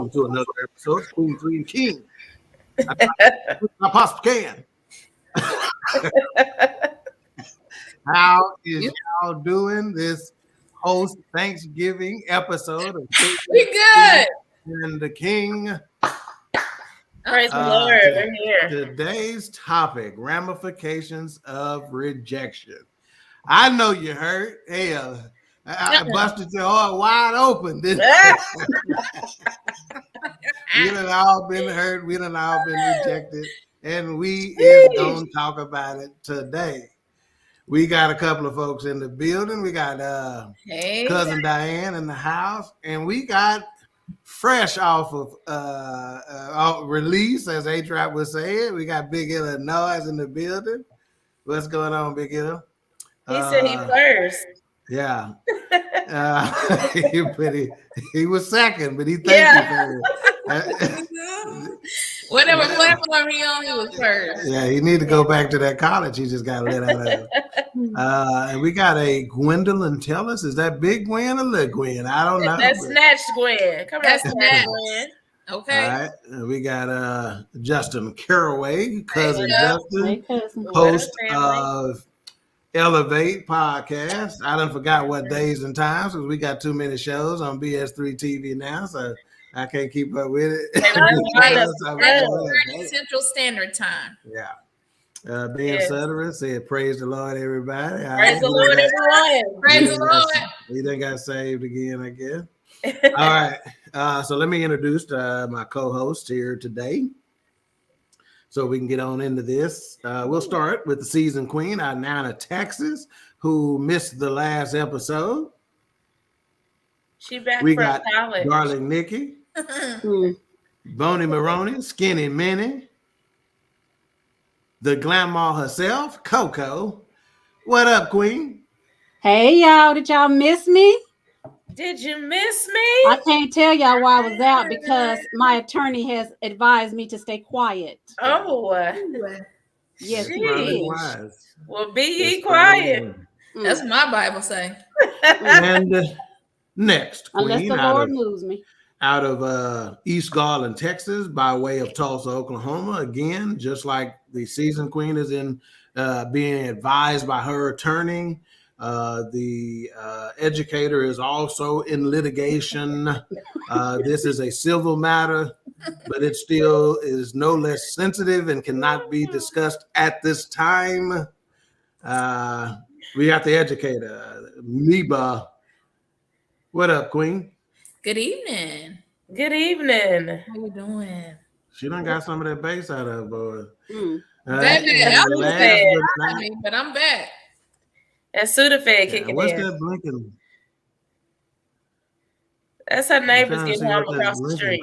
welcome to another episode of Queen3 King. I possibly can. How is y'all doing this post Thanksgiving episode of We good. and the King? Praise the Lord. We're here. Today's topic: ramifications of rejection. I know you heard. Hell, I busted your heart wide open. We done all been hurt. We done all been rejected, and we is gonna talk about it today. We got a couple of folks in the building. We got cousin Diane in the house, and we got fresh off of release, as A-Trap was saying. We got Big Illinois in the building. What's going on, Big Ill? He said he first. Yeah. He was second, but he thanked you for Whatever platform he on, he was first. Yeah, he need to go back to that college he just got let out of. And we got a Gwendolyn Tellis. Is that Big Gwen or Little Gwen? I don't know. That's Snatch Gwen. Come on, Snatch Gwen. Okay. All right. We got Justin Caraway, cousin Justin, host of Elevate podcast. I done forgot what days and times because we got too many shows on BS3 TV now, so I can't keep up with it. Central Standard Time. Yeah. Ben Sutherland said, "Praise the Lord, everybody." Praise the Lord, everyone. Praise the Lord. He done got saved again, I guess. All right. So let me introduce my co-host here today, so we can get on into this. We'll start with the season queen out of Nana, Texas, who missed the last episode. She back we from got college. Darling Nikki, Boney Maroney, Skinny Minnie, the Grandma herself, Coco. What up, Queen? Hey, y'all. Did y'all miss me? Did you miss me? I can't tell y'all why I was out because my attorney has advised me to stay quiet. Oh. Yes, Jeez. he is. Well, be ye quiet. That's what my Bible say. And next, Queen, unless the Lord moves me. Out of East Garland, Texas, by way of Tulsa, Oklahoma. Again, just like the season queen is in being advised by her attorney. The educator is also in litigation. This is a civil matter, but it still is no less sensitive and cannot be discussed at this time. We got the educator, Meba. What up, Queen? Good evening. Good evening. How you doing? She done got some of that bass out of her, boy. Baby, but I'm back. That Sudafed kicking what's in. That blinking? That's her neighbors getting home across the street.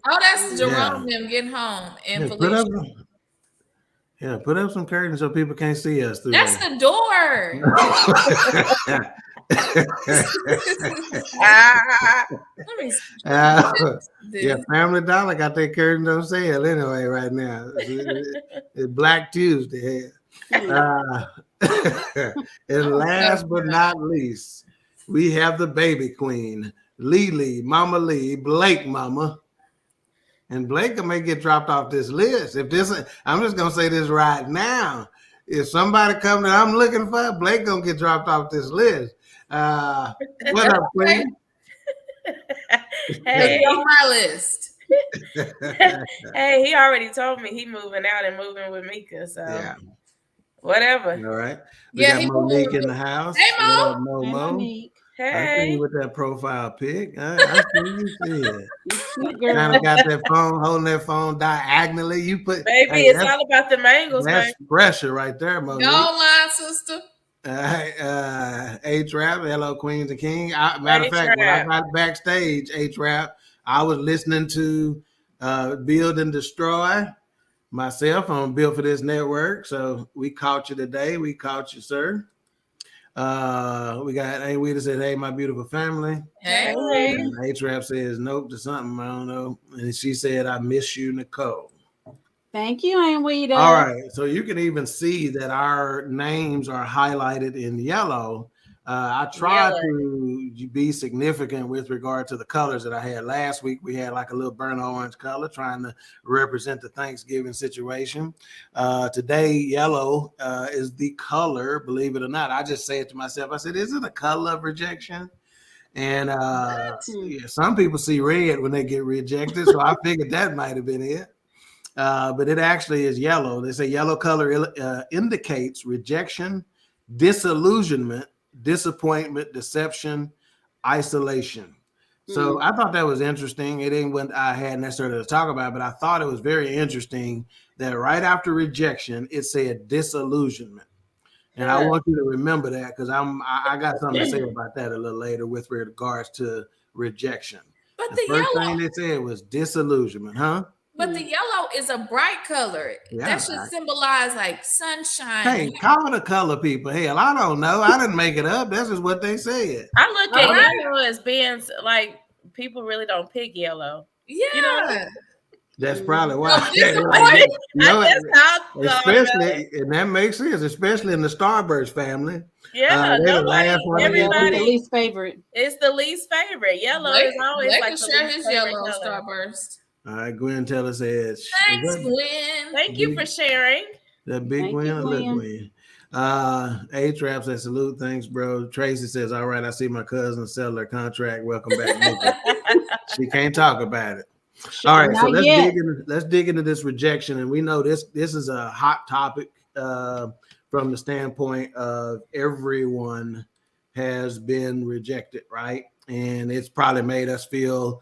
Oh, that's Jerome them getting home. And put up some curtains so people can't see us through that's there. the door. Family Dollar got their curtains on sale anyway right now. It's Black Tuesday. And last but not least, we have the baby queen, Lily, Mama Lee, Blake Mama. And Blake may get dropped off this list. I'm just gonna say this right now. If somebody comes that I'm looking for, Blake gonna get dropped off this list. What up, Queen? Hey, on my list. Hey, he already told me he moving out and moving with Mika. So whatever. All right. We got Monique in the house. Hey, Mo. Mo. Hey. I see you with that profile pic. I see you see it. Kind of got that phone, holding that phone diagonally. You put baby, it's all about the angles, that's pressure right there, Monique. No lie, sister. A-Trap, hello, Queens and King. Matter of fact, when I got backstage, A-Trap, I was listening to Build and Destroy myself on Build for This Network. So we caught you today. We caught you, sir. We got A-Weeda said, "Hey, my beautiful family." Hey. A-Trap says nope to something. I don't know. And she said, "I miss you, Nicole." Thank you, A-Weeda. All right. So you can even see that our names are highlighted in yellow. I tried to be significant with regard to the colors that I had last week. We had like a little burnt orange color trying to represent the Thanksgiving situation. Today, yellow is the color, believe it or not. I just say it to myself. I said, is it a color of rejection? And yeah, some people see red when they get rejected. So I figured that might have been it. But it actually is yellow. They say yellow color indicates rejection, disillusionment, disappointment, deception, isolation. So I thought that was interesting. It ain't what I had necessarily to talk about, but I thought it was very interesting that right after rejection, it said disillusionment. And I want you to remember that because I got something to say about that a little later with regards to rejection. But the first thing they said was disillusionment, huh? But the yellow is a bright color. That should symbolize like sunshine. Hey, call it a color, people. Hell, I don't know. I didn't make it up. That's just what they said. I look at yellow as being like people really don't pick yellow. Yeah. You know? That's probably why. Especially, and that makes sense, especially in the Starburst family. Yeah, they're the last one. Everybody, the least favorite. It's the least favorite. Yellow is always Blake like can share his yellow Starburst. All right, Gwen Teller says. Thanks, Gwen. Thank you for sharing. That big Gwen or little Gwen. A-Trap says, salute, thanks, bro. Tracy says, all right, I see my cousin sell their contract. Welcome back. She can't talk about it. All right, so let's dig into this rejection. And we know this is a hot topic from the standpoint of everyone has been rejected, right? And it's probably made us feel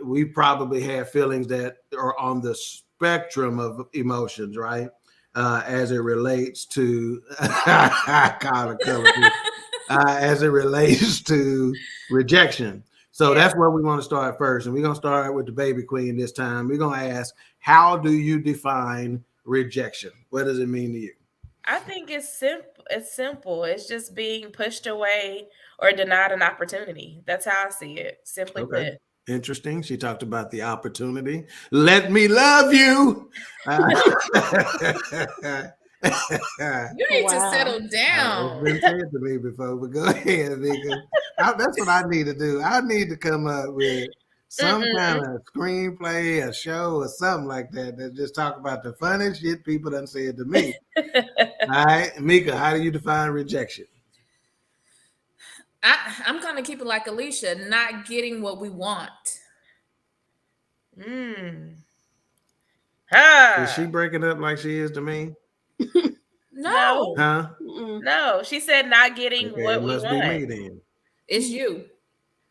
we probably have feelings that are on the spectrum of emotions, right? As it relates to as it relates to rejection. So that's where we want to start first. And we're going to start with the baby queen this time. We're going to ask, how do you define rejection? What does it mean to you? I think it's simple. It's just being pushed away or denied an opportunity. That's how I see it. Simply put. Interesting. She talked about the opportunity. Let me love you. You need to settle down. It's been said to me before, but go ahead, Vika. That's what I need to do. I need to come up with some kind of screenplay, a show, or something like that that just talk about the funny shit people done said to me. All right, Mika, how do you define rejection? I'm going to keep it like Alicia, not getting what we want. Is she breaking up like she is to me? No. Huh? No, she said not getting what we want. It must be me then. It's you.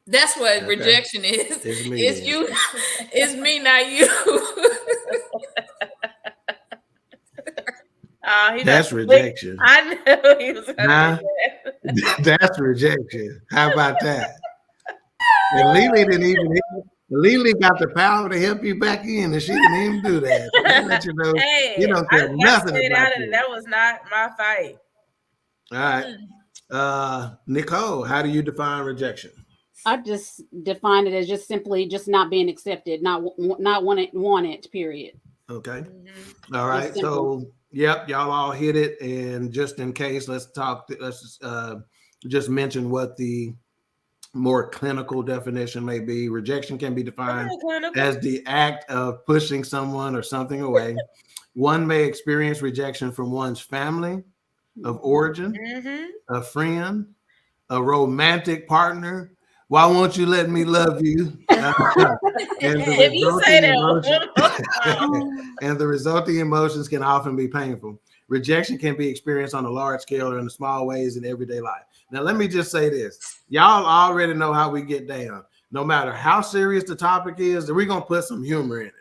That's what rejection is. It's you. It's me, not you. That's rejection. I knew he was going to do that. That's rejection. How about that? And Lily got the power to help you back in, and she didn't even do that. So let you know, you don't care nothing about it. That was not my fight. All right. Nicole, how do you define rejection? I just define it as just simply just not being accepted, not wanted, period. Okay. All right. So, yep, y'all all hit it. And just in case, let's just mention what the more clinical definition may be. Rejection can be defined as the act of pushing someone or something away. One may experience rejection from one's family of origin, a friend, a romantic partner. Why won't you let me love you? And the resulting emotions can often be painful. Rejection can be experienced on a large scale or in small ways in everyday life. Now, let me just say this. Y'all already know how we get down. No matter how serious the topic is, we're going to put some humor in it.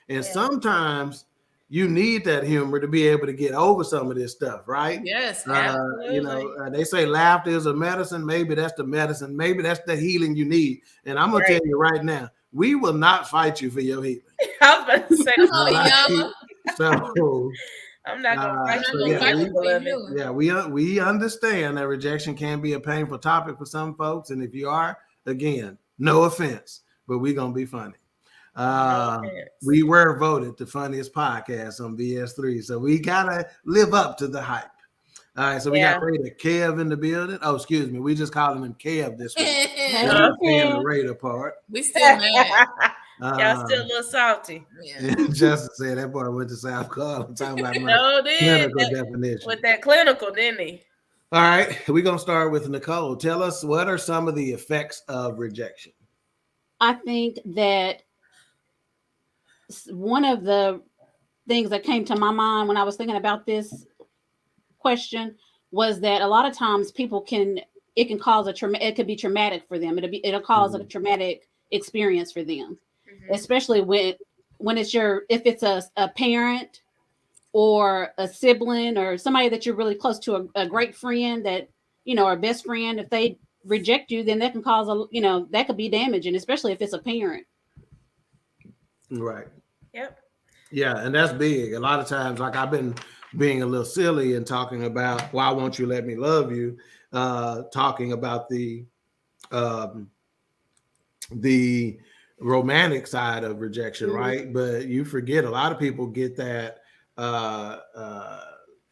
And sometimes you need that humor to be able to get over some of this stuff, right? Yes, absolutely. They say laughter is a medicine. Maybe that's the medicine. Maybe that's the healing you need. And I'm going to tell you right now, we will not fight you for your healing. I was about to say, so I'm not going to fight you. Yeah, we understand that rejection can be a painful topic for some folks. And if you are, again, no offense, but we're going to be funny. We were voted the funniest podcast on VS3, so we gotta live up to the hype. All right, so we got Raider Kev in the building. Oh, excuse me. We just calling him Kev this week. Hey, saying the Raider part. We still mad. Y'all still a little salty. Yeah. Justin said that boy went to South Carolina. Talking about clinical definition. With that clinical, didn't he? All right, we're going to start with Nicole. Tell us, what are some of the effects of rejection? I think that one of the things that came to my mind when I was thinking about this question was that a lot of times people it can cause it could be traumatic for them. It'll cause a traumatic experience for them, especially when it's if it's a parent or a sibling or somebody that you're really close to, a great friend that, or a best friend. If they reject you, then that can cause that could be damaging, especially if it's a parent. Right. Yep. Yeah, and that's big. A lot of times, like, I've been being a little silly and talking about why won't you let me love you, talking about the romantic side of rejection, right? But you forget, a lot of people get that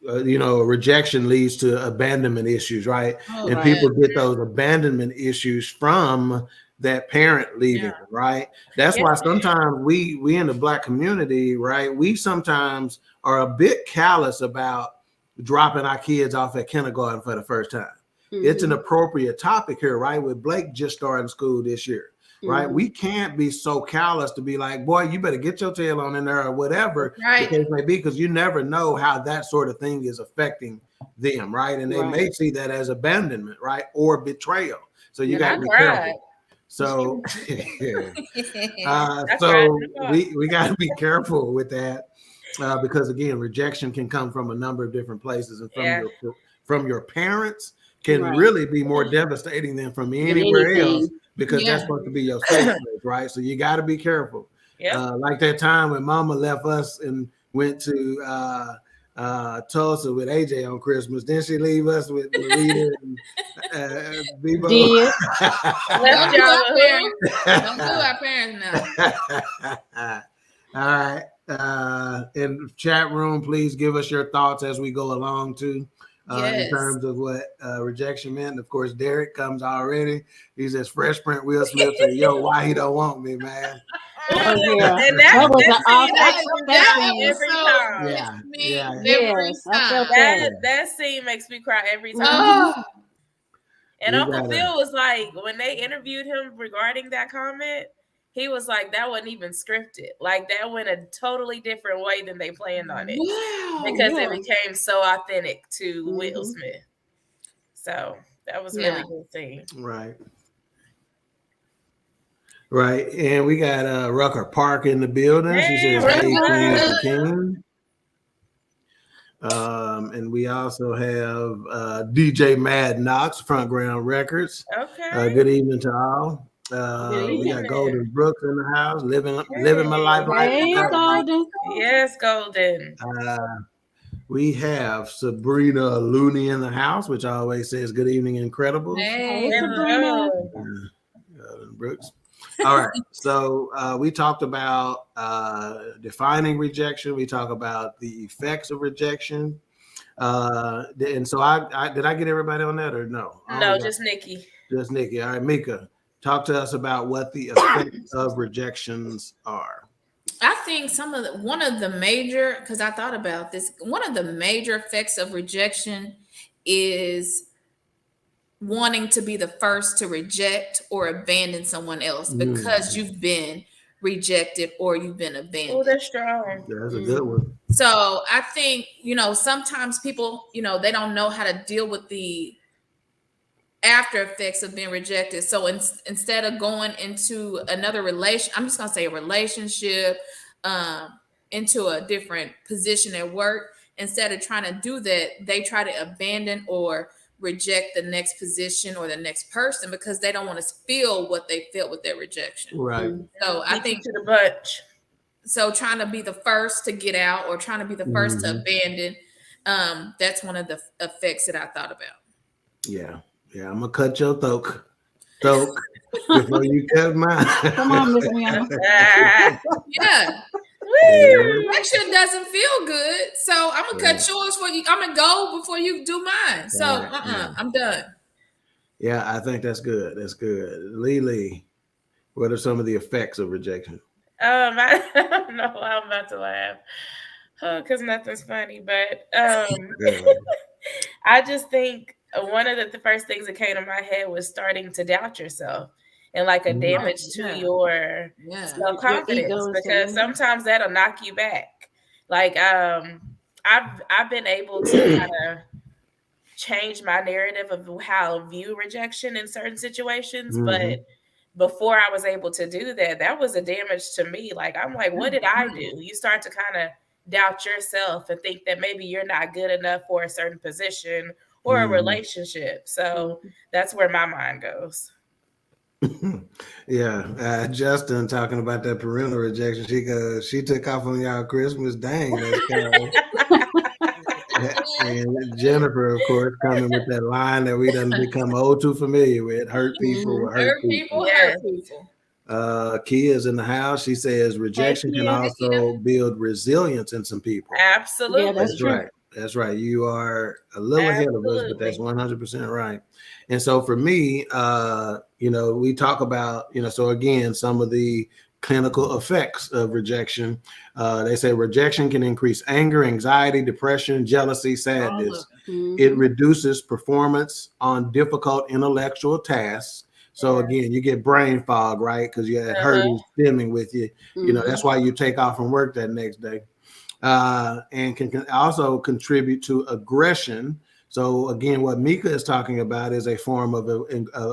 rejection leads to abandonment issues, right? And people get those abandonment issues from that parent leaving, right? That's why sometimes we in the Black community, right, we sometimes are a bit callous about dropping our kids off at kindergarten for the first time. It's an appropriate topic here, right? With Blake just starting school this year, right? We can't be so callous to be like, boy, you better get your tail on in there or whatever the case may be, because you never know how that sort of thing is affecting them, right? And they may see that as abandonment, right? Or betrayal. So you got to be careful. So, we got to be careful with that because, again, rejection can come from a number of different places, and from your parents can really be more devastating than from anywhere else, because that's supposed to be your safe place, right? So you got to be careful. Like that time when Mama left us and went to Tulsa with AJ on Christmas. Then she leave us with Marita and Bebo. Don't do our parents now. All right. In chat room, please give us your thoughts as we go along too. In terms of what rejection meant. And of course, Derek comes already. He says, Fresh Print Will Smith said, yo, why he don't want me, man? And that scene makes me cry every time. And Uncle Phil was like, when they interviewed him regarding that comment, he was like, that wasn't even scripted. Like, that went a totally different way than they planned on it. Because it became so authentic to Will Smith. So that was really good scene. Right. And we got Rucker Park in the building. She says, hey, Queen3 King. And we also have DJ Mad Knox, Front Ground Records. Good evening to all. We got Golden Brooks in the house, living my life. Hey, Golden. Yes, Golden. We have Sabrina Looney in the house, which always says good evening, Incredibles. Hey, Sabrina. Golden Brooks. All right. So we talked about defining rejection. We talk about the effects of rejection. And so I did I get everybody on that or no? No, just Nikki. Just Nikki. All right, Mika, talk to us about what the effects of rejections are. I think one of the major, because I thought about this, one of the major effects of rejection is wanting to be the first to reject or abandon someone else because you've been rejected or you've been abandoned. Oh, that's strong. That's a good one. So I think, sometimes people, they don't know how to deal with the after effects of being rejected. So instead of going into another I'm just going to say a relationship, into a different position at work, instead of trying to do that, they try to abandon or reject the next position or the next person because they don't want to feel what they felt with their rejection. Right. So I think to the bunch. So trying to be the first to get out or trying to be the first to abandon, that's one of the effects that I thought about. Yeah. I'm gonna cut your throat before you cut mine. Come on, Miss Williams. Yeah. Rejection doesn't feel good, so I'm gonna cut yours for you. I'm gonna go before you do mine. So I'm done. Yeah, I think that's good. That's good. Lily, what are some of the effects of rejection? I don't know why I'm about to laugh. Because nothing's funny, but I just think one of the first things that came to my head was starting to doubt yourself and like a damage to your self-confidence, because sometimes that'll knock you back. Like I've been able to kind of change my narrative of how I view rejection in certain situations, but before I was able to do that, that was a damage to me. Like, I'm like, what did I do? You start to kind of doubt yourself and think that maybe you're not good enough for a certain position or a relationship. So that's where my mind goes. Yeah, Justin talking about that parental rejection. She took off on y'all Christmas. Dang, that's kind and Jennifer, of course, coming with that line that we done become too familiar with: hurt people will hurt people. Hurt people. Kia's in the house. She says rejection can also build resilience in some people. Absolutely. Yeah, that's true. Right. That's right. You are a little ahead of us, but that's 100% right. And so for me, we talk about, so again, some of the clinical effects of rejection. They say rejection can increase anger, anxiety, depression, jealousy, sadness. It reduces performance on difficult intellectual tasks. So again, you get brain fog, right? Because you had hurt is stemming with you. That's why you take off from work that next day. And can also contribute to aggression. So again, what Mika is talking about is a form of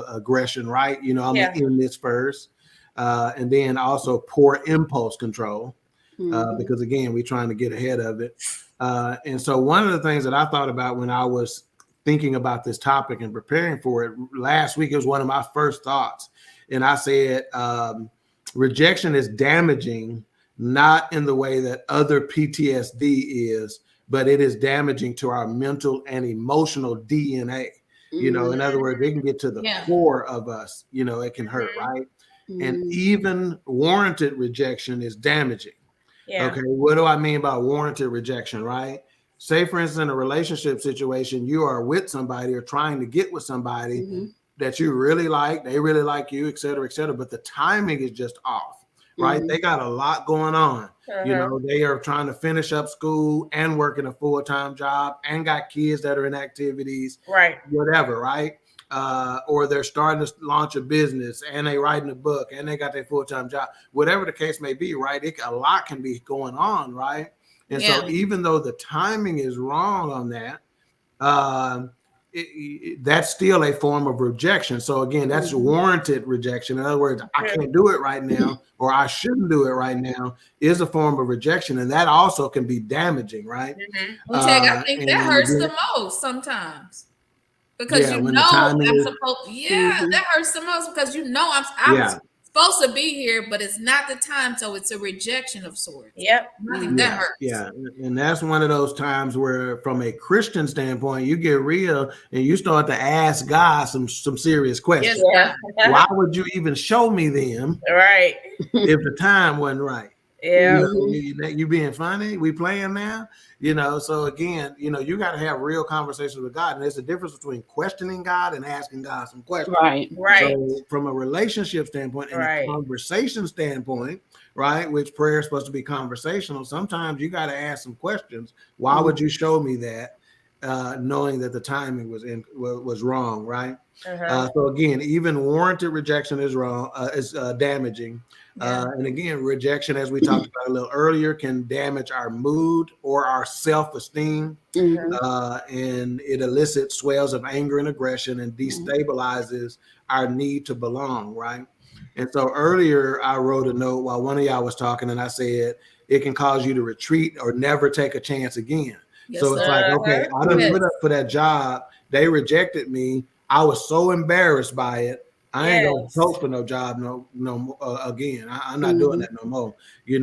aggression, right? I'm gonna end this first. And then also poor impulse control, because again, we're trying to get ahead of it. And so one of the things that I thought about when I was thinking about this topic and preparing for it last week, it was one of my first thoughts. And I said, rejection is damaging, not in the way that other PTSD is, but it is damaging to our mental and emotional DNA. In other words, it can get to the core of us, it can hurt, right? And even warranted rejection is damaging. Okay, what do I mean by warranted rejection, right? Say, for instance, in a relationship situation, you are with somebody or trying to get with somebody that you really like, they really like you, et cetera, but the timing is just off, right? They got a lot going on. They are trying to finish up school and working a full-time job and got kids that are in activities, right? Whatever, right? Or they're starting to launch a business and they writing a book and they got their full-time job, whatever the case may be, right? A lot can be going on, right? And so even though the timing is wrong on that, that's still a form of rejection. So again, that's warranted rejection. In other words, I can't do it right now, or I shouldn't do it right now, is a form of rejection. And that also can be damaging, right? Well, Tag, I think that hurts the most sometimes. Because I'm supposed, that hurts the most because I'm supposed to be here, but it's not the time, so it's a rejection of sorts. Yep. I think that hurts. Yeah, and that's one of those times where, from a Christian standpoint, you get real and you start to ask God some serious questions. Why would you even show me them? Right. If the time wasn't right. Yeah. You being funny? We playing now? So again, you got to have real conversations with God. And there's a difference between questioning God and asking God some questions. Right. So from a relationship standpoint and a conversation standpoint, right, which prayer is supposed to be conversational, sometimes you got to ask some questions. Why would you show me that? Knowing that the timing was wrong, right? So again, even warranted rejection is wrong, is damaging. And again, rejection, as we talked about a little earlier, can damage our mood or our self-esteem. And it elicits swells of anger and aggression and destabilizes our need to belong, right? And so earlier I wrote a note while one of y'all was talking, and I said it can cause you to retreat or never take a chance again. So it's like, okay, I done put up for that job. They rejected me. I was so embarrassed by it. I ain't gonna post for no job again. I'm not doing that no more. You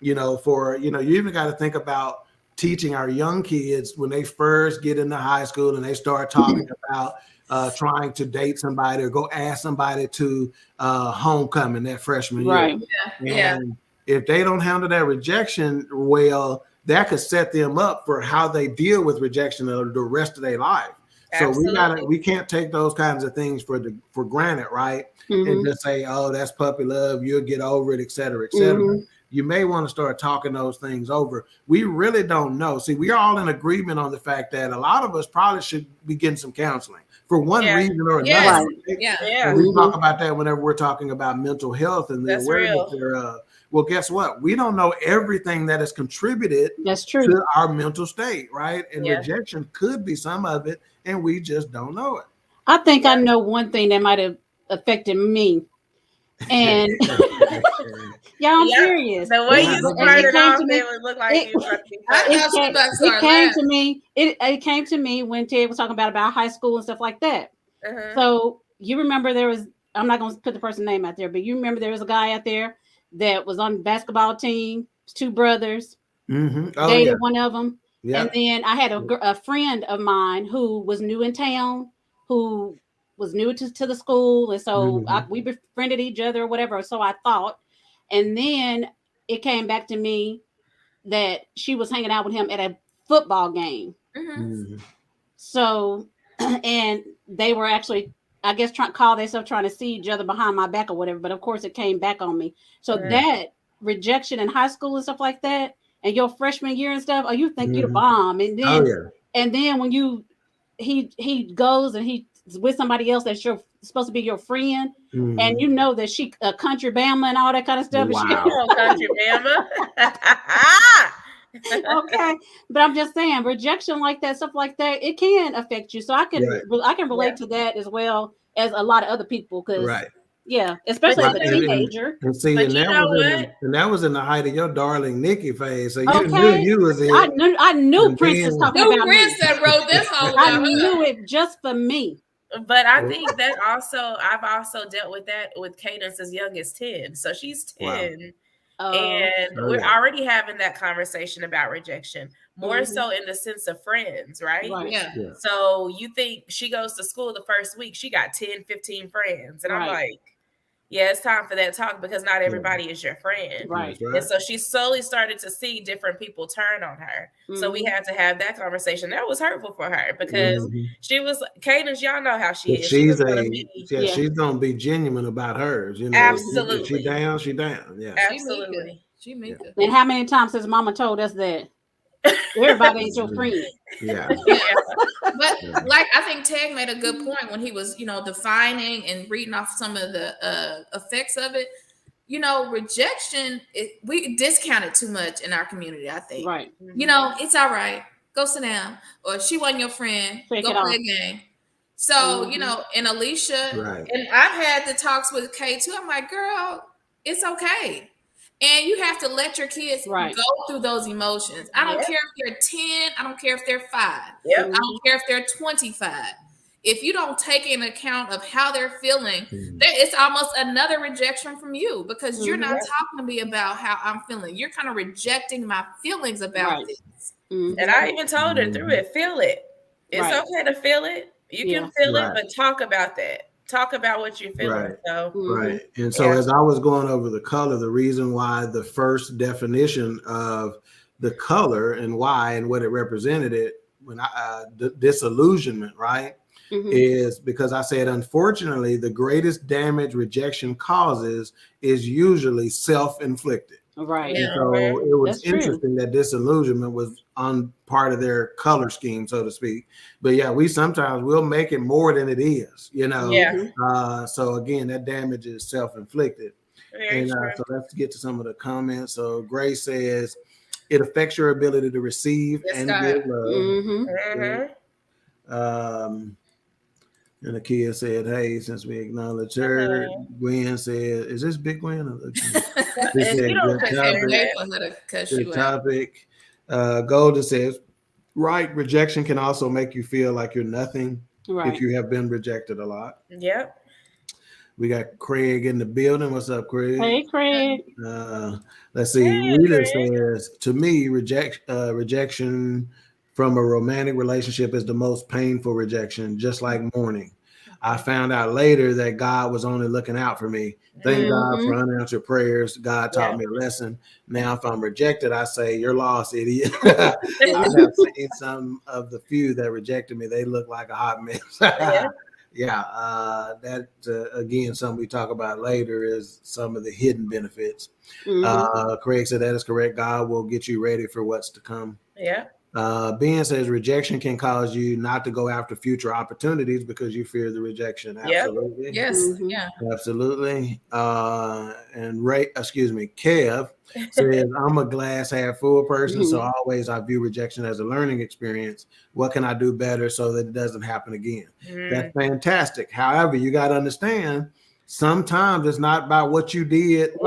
even got to think about teaching our young kids when they first get into high school and they start talking about trying to date somebody or go ask somebody to homecoming that freshman year. Right. if they don't handle that rejection well, that could set them up for how they deal with rejection the rest of their life. Absolutely. So we can't take those kinds of things for granted, right? And just say, oh, that's puppy love, you'll get over it, et cetera, et cetera. You may want to start talking those things over. We really don't know. See, we are all in agreement on the fact that a lot of us probably should be getting some counseling for one reason or another. And we talk about that whenever we're talking about mental health and the awareness thereof. Well, guess what? We don't know everything that has contributed to our mental state, right? And rejection could be some of it, and we just don't know it. I think I know one thing that might have affected me. And yeah, I'm serious. The way you started off, it would look like you were it came to me. It came to me when Ted was talking about high school and stuff like that. So you remember there was, I'm not going to put the person's name out there, but you remember there was a guy out there that was on the basketball team, 2 brothers, dated one of them. And then I had a friend of mine who was new in town, who was new to the school. And so we befriended each other or whatever. So I thought, and then it came back to me that she was hanging out with him at a football game. So, and they were actually, I guess, call themselves trying to see each other behind my back or whatever. But of course it came back on me. So that rejection in high school and stuff like that, and your freshman year and stuff, you think you're the bomb. And then, and then when he goes and he's with somebody else that's supposed to be your friend, and you know that she a country Bama and all that kind of stuff. Wow. Country Bama. Okay, but I'm just saying, rejection like that, stuff like that, it can affect you. So I can relate to that as well as a lot of other people, because especially as a teenager. And see, that was in the height of your darling Nikki phase. So you knew you was in. I knew Prince was talking about Prince that wrote this whole. I knew it just for me. But I think that I've also dealt with that with Cadence as young as 10. So she's 10. Wow. And we're already having that conversation about rejection, more so in the sense of friends, right? Yeah. So you think she goes to school the first week, she got 10, 15 friends. And I'm like, yeah, it's time for that talk, because not everybody is your friend. Right. And so she slowly started to see different people turn on her. So we had to have that conversation. That was hurtful for her, because she was, Cadence, y'all know how she is. She's going to be genuine about hers. You know, absolutely. If she down, she down. Yeah. Absolutely. She Mika. And how many times has Mama told us that everybody ain't your friend? But like, I think Tag made a good point when he was, defining and reading off some of the effects of it. Rejection, we discount it too much in our community, I think. Right. It's all right. Go sit down. Or she wasn't your friend. Go play a game. So, and Alicia, and I've had the talks with Kay too. I'm like, girl, it's okay. And you have to let your kids go through those emotions. I don't care if they're 10. I don't care if they're 5. I don't care if they're 25. If you don't take into account of how they're feeling, it's almost another rejection from you, because you're not talking to me about how I'm feeling. You're kind of rejecting my feelings about this. And I even told her through it, feel it. It's okay to feel it. You can feel it, but talk about that. Talk about what you're feeling. And so as I was going over the color, the reason why the first definition of the color and why and what it represented when disillusionment, is because I said, unfortunately, the greatest damage rejection causes is usually self-inflicted. Right. And so it was interesting that disillusionment was on part of their color scheme, so to speak. But we sometimes will make it more than it is, So again, that damage is self-inflicted. So let's get to some of the comments. So Grace says it affects your ability to receive and give love. And the kid said, hey, since we acknowledge her, Gwen said, is this Big Gwen? Good topic. Golden says, rejection can also make you feel like you're nothing if you have been rejected a lot. Yep. We got Craig in the building. What's up, Craig? Hey, Craig. Let's see. Rita says, to me, rejection from a romantic relationship is the most painful rejection, just like mourning. I found out later that God was only looking out for me. Thank God for unanswered prayers. God taught me a lesson. Now, if I'm rejected, I say, you're lost, idiot. I have seen some of the few that rejected me. They look like a hot mess. That again, something we talk about later is some of the hidden benefits. Craig said that is correct. God will get you ready for what's to come. Yeah. Ben says rejection can cause you not to go after future opportunities because you fear the rejection. Absolutely. Yes. Yeah. Absolutely. And Kev says, I'm a glass half full person, so always I view rejection as a learning experience. What can I do better so that it doesn't happen again? That's fantastic. However, you got to understand, sometimes it's not about what you did that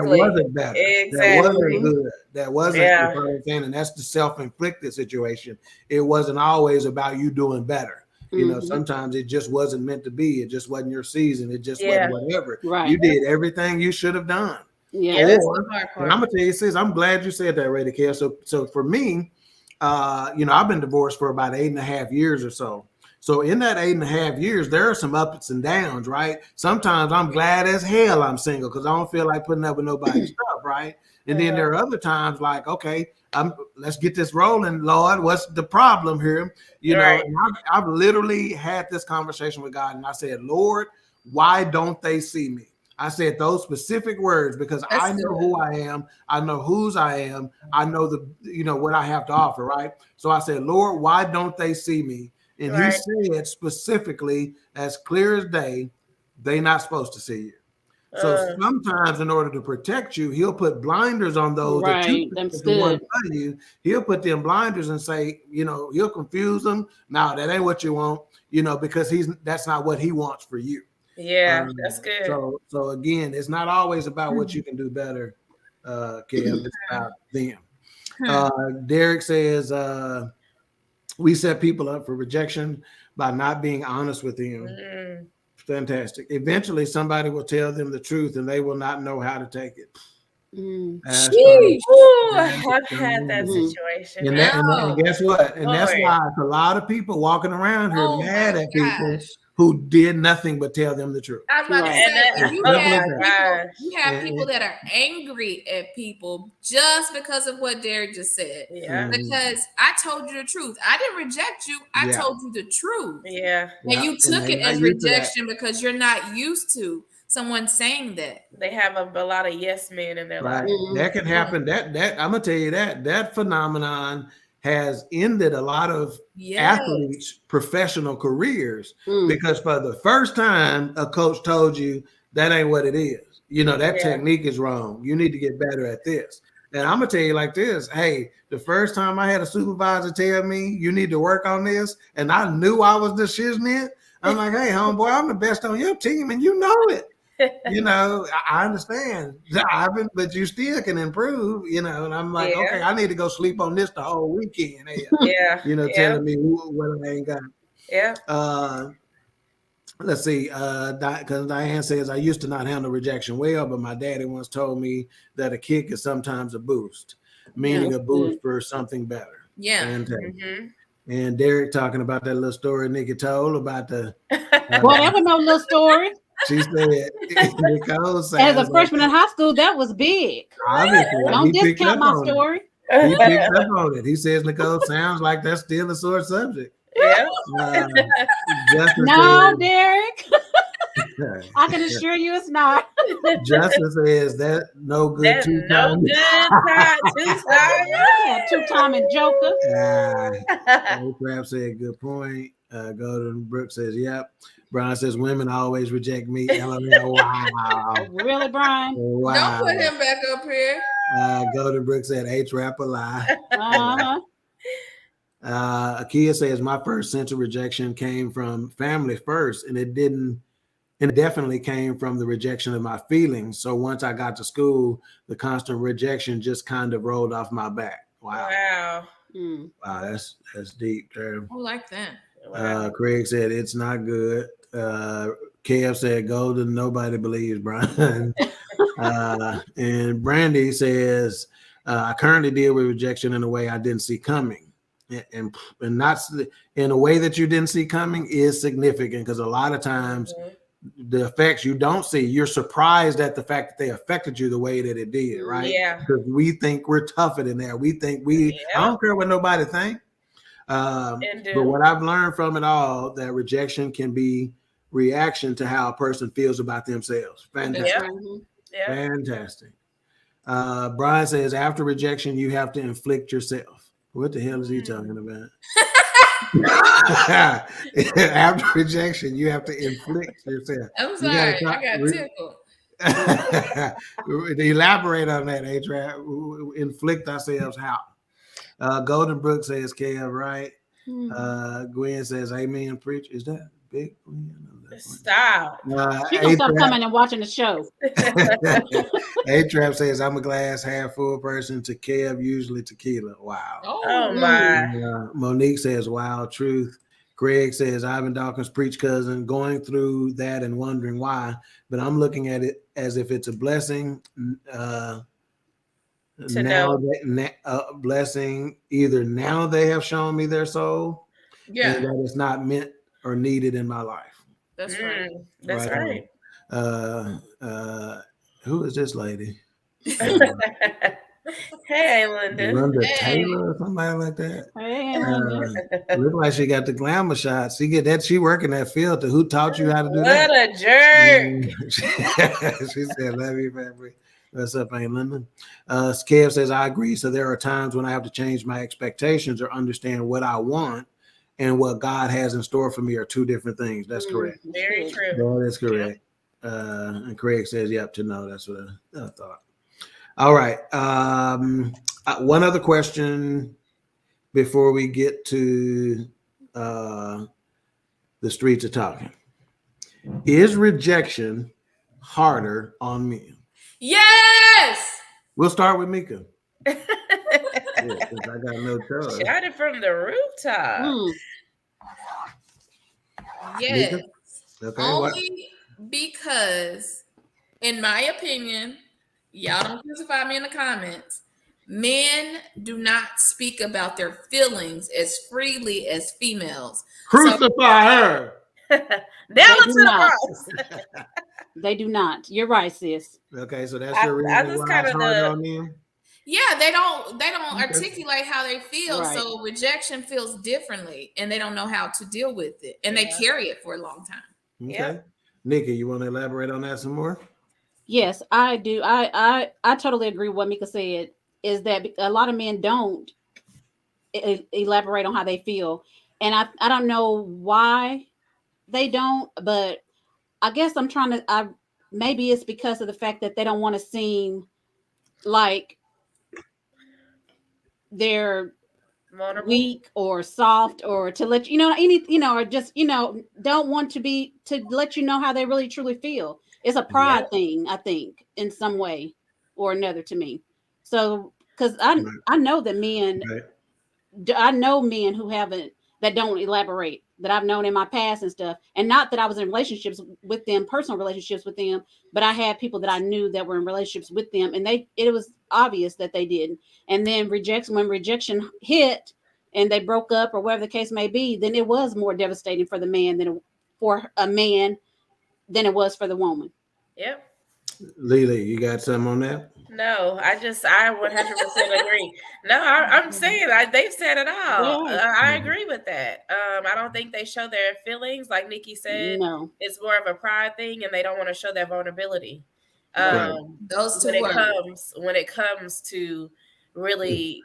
wasn't better, that wasn't good, that wasn't, you know what I'm saying? And that's the self-inflicted situation. It wasn't always about you doing better. You know, sometimes it just wasn't meant to be. It just wasn't your season. It just wasn't whatever. You did everything you should have done. Or, and I'm gonna tell you, sis, I'm glad you said that, Ray Care. So for me, you know, I've been divorced for about 8.5 years or so. So in that 8.5 years, there are some ups and downs, right? Sometimes I'm glad as hell I'm single because I don't feel like putting up with nobody's stuff, right? And then there are other times like, okay, let's get this rolling, Lord. What's the problem here? You know, and I've literally had this conversation with God, and I said, Lord, why don't they see me? I said those specific words because I know who I am. I know whose I am. I know what I have to offer, right? So I said, Lord, why don't they see me? And he said specifically, as clear as day, they're not supposed to see you. So sometimes in order to protect you, he'll put blinders on those that you want you. He'll put them blinders and say, you know, he'll confuse them. No, that ain't what you want, you know, because that's not what he wants for you. Yeah, that's good. So again, it's not always about what you can do better, Kev. It's about them. Derek says, we set people up for rejection by not being honest with them. Fantastic. Eventually, somebody will tell them the truth, and they will not know how to take it. I've had that situation. And guess what? And that's why a lot of people walking around here mad at people who did nothing but tell them the truth. I was about to say, you have people that are angry at people just because of what Derek just said. Yeah. Because I told you the truth. I didn't reject you. I told you the truth. Yeah. And you took it as rejection because you're not used to someone saying that. They have a lot of yes men in their life. That can happen. That I'm gonna tell you that phenomenon has ended a lot of athletes' professional careers because for the first time a coach told you that ain't what it is. You know, that technique is wrong. You need to get better at this. And I'm gonna tell you like this. Hey, the first time I had a supervisor tell me you need to work on this, and I knew I was the shiznit, I'm like, hey, homeboy, I'm the best on your team, and you know it. You know, I understand, Ivan, but you still can improve, you know. And I'm like, okay, I need to go sleep on this the whole weekend. You know, telling me what I ain't got. Yeah. Let's see, because Diane says, I used to not handle rejection well, but my daddy once told me that a kick is sometimes a boost, meaning a boost for something better. And Derek talking about that little story Nikki told about the well, that was no little story. She said, Nicole as a freshman in high school, that was big. Obviously, don't discount my story. He picked up on it. He says, Nicole, sounds like that's still a sore subject. Yeah. No, Derek. I can assure you it's not. Justice says that no good two-time. Two-time joker. Crab said, good point. Golden Brooks says, yep. Brian says, women always reject me. LOL. Wow. Really, Brian? Wow. Don't put him back up here. Golden Brooks said, H-rap a lie. Akia says, my first sense of rejection came from family first, and it definitely came from the rejection of my feelings. So once I got to school, the constant rejection just kind of rolled off my back. Wow. Wow, that's deep there. I like that. Craig said, it's not good. Kev said, golden, nobody believes Brian. And Brandy says, I currently deal with rejection in a way I didn't see coming. and not in a way that you didn't see coming is significant, because a lot of times the effects you don't see, you're surprised at the fact that they affected you the way that it did, right? Yeah. Because we think we're tougher than that. We think I don't care what nobody think. But what I've learned from it all, that rejection can be reaction to how a person feels about themselves. Fantastic. Yeah. Fantastic. Brian says, after rejection, you have to inflict yourself. What the hell is he talking about? After rejection, you have to inflict yourself. I'm sorry, I got tickled. Elaborate on that, A-Trap. Inflict ourselves how? Golden Brook says, Kev, right? Gwen says, amen, preach. Is that big? Stop. She's gonna stop coming and watching the show. A-Trap says, I'm a glass half full person. To Kev, usually tequila. Wow. Oh my. Monique says, wow, truth. Greg says, Ivan Dawkins, preach cousin, going through that and wondering why, but I'm looking at it as if it's a blessing. Blessing. Either now they have shown me their soul, and that it's not meant or needed in my life. That's right. That's right. Who is this lady? Hey, Linda. Taylor or somebody like that. Hey, Linda. Look like she got the glamour shots. She get that. She working that filter. Who taught you how to do that? What a jerk. She said, "Love you, baby." What's up, Aunt Linda? Kev says, I agree. So there are times when I have to change my expectations or understand what I want and what God has in store for me are two different things. That's correct. Very true. That is correct. And Craig says, yep, to know. That's what I thought. All right. One other question before we get to the streets of talking. Is rejection harder on men? Yes. We'll start with Mika. I got no choice. Shout it from the rooftop. Yes. Okay, only because, in my opinion, y'all don't crucify me in the comments, men do not speak about their feelings as freely as females. Crucify her. Down to the cross. They do not. You're right, sis. Okay, so that's your reason why it's harder on them? Yeah, they don't articulate how they feel. Right. So rejection feels differently, and they don't know how to deal with it, and they carry it for a long time. Okay. Yeah. Nikki, you want to elaborate on that some more? Yes, I do. I totally agree with what Mika said, is that a lot of men don't elaborate on how they feel. And I don't know why they don't, but I guess maybe it's because of the fact that they don't want to seem like they're weak or soft, or to let or just don't want to let you know how they really truly feel. It's a pride thing, I think, in some way or another to me. So because I know that men, I know men that don't elaborate, that I've known in my past and stuff. And not that I was in relationships with them, personal relationships with them, but I had people that I knew that were in relationships with them, and it was obvious that they didn't. And then when rejection hit and they broke up or whatever the case may be, then it was more devastating for the man than it was for the woman. Yep. Lily, you got something on that? No, I 100% agree. No, I'm saying they've said it all. Yeah. I agree with that. I don't think they show their feelings, like Nikki said. No, it's more of a pride thing, and they don't want to show their vulnerability. Those two when it comes to really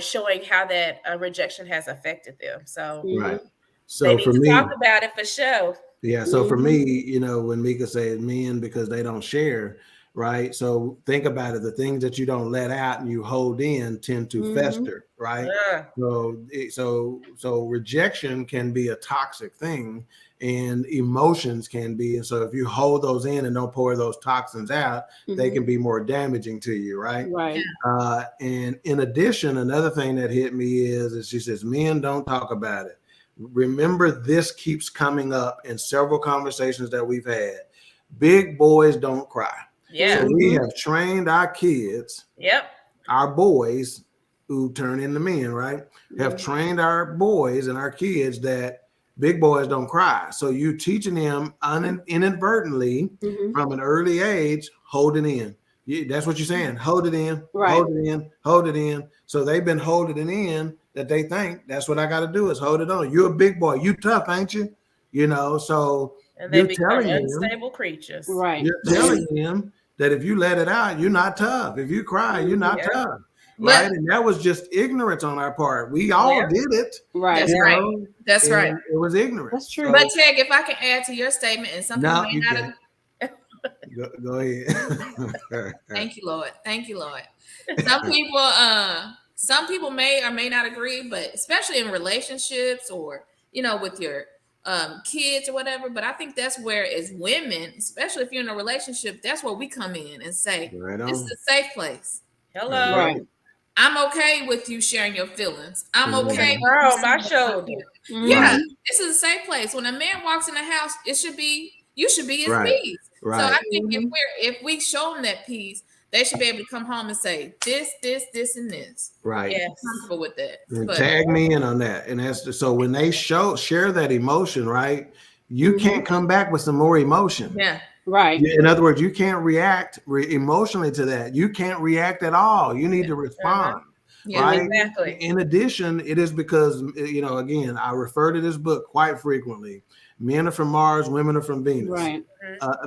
showing how that rejection has affected them. So they need to talk about it for sure. Yeah. So for me, when Mika says men because they don't share, right? So think about it. The things that you don't let out and you hold in tend to fester, right? Yeah. So rejection can be a toxic thing, and emotions can be. And so if you hold those in and don't pour those toxins out, they can be more damaging to you, right? Right. And in addition, another thing that hit me is she says, men don't talk about it. Remember, this keeps coming up in several conversations that we've had. Big boys don't cry. Yeah. So we have trained our kids, our boys, who turn into men, right, have trained our boys and our kids that big boys don't cry. So you teaching them inadvertently from an early age, hold it in. That's what you're saying. Hold it in, hold it in, hold it in. So they've been holding it in that they think that's what I got to do is hold it on. You're a big boy. You tough, ain't you? You know, so and they become unstable creatures. Right. You're telling him that if you let it out, you're not tough. If you cry, you're not tough. Right. And that was just ignorance on our part. We all did it. Right. That's right. That's right. It was ignorance. That's true. But Teg, if I can add to your statement, and some people may not go ahead. Thank you, Lord. Thank you, Lord. Some people may or may not agree, but especially in relationships or, you know, with your kids or whatever. But I think that's where, as women, especially if you're in a relationship, that's where we come in and say, this is a safe place. Hello. Right. I'm okay with you sharing your feelings. I'm okay with girl, my shoulder. Yeah, this is a safe place. When a man walks in the house, you should be his peace. Right. So I think if we show them that peace, they should be able to come home and say this, and this. Right. Yeah, comfortable with that. And tag me in on that. And that's so when they share that emotion, right? You can't come back with some more emotion. Yeah. Right. In other words, you can't react emotionally to that. You can't react at all. You need to respond. Yeah, right? Exactly. In addition, it is because, you know, again, I refer to this book quite frequently. Men are from Mars, women are from Venus. Right.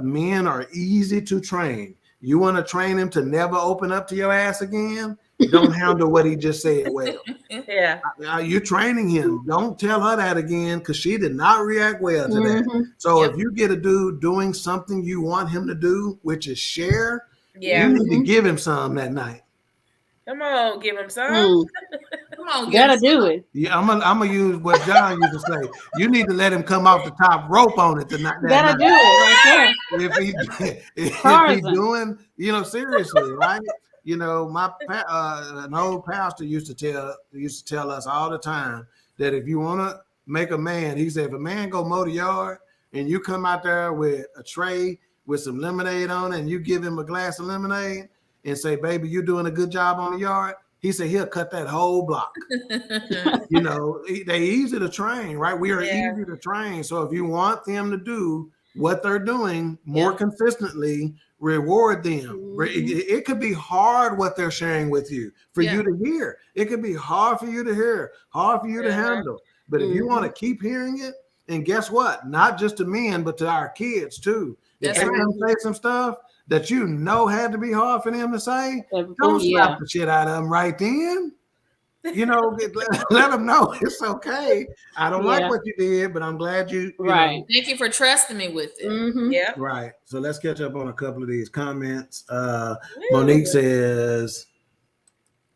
Men are easy to train. You want to train him to never open up to your ass again? Don't handle what he just said well. Yeah. You're training him. Don't tell her that again because she did not react well to that. So if you get a dude doing something you want him to do, which is share, you need to give him some that night. Come on, give him some. Come on, gotta do it. Yeah, I'm gonna use what John used to say. You need to let him come off the top rope on it tonight. Gotta do it right there. If he doing, you know, seriously, right? You know, an old pastor used to tell us all the time that if you want to make a man, he said, if a man go mow the yard and you come out there with a tray with some lemonade on it and you give him a glass of lemonade and say, baby, you're doing a good job on the yard, he said he'll cut that whole block. You know, they easy to train, right? We are easy to train. So if you want them to do what they're doing more consistently, reward them. It could be hard what they're sharing with you for you to hear. It could be hard for you to hear, hard for you to handle. But if you want to keep hearing it, and guess what? Not just to men, but to our kids too. If they come say some stuff that you know had to be hard for them to say, don't slap the shit out of them right then. You know, let them know it's okay. I don't like what you did, but I'm glad you know. Thank you for trusting me with it. Yeah. Right. So let's catch up on a couple of these comments. Monique says,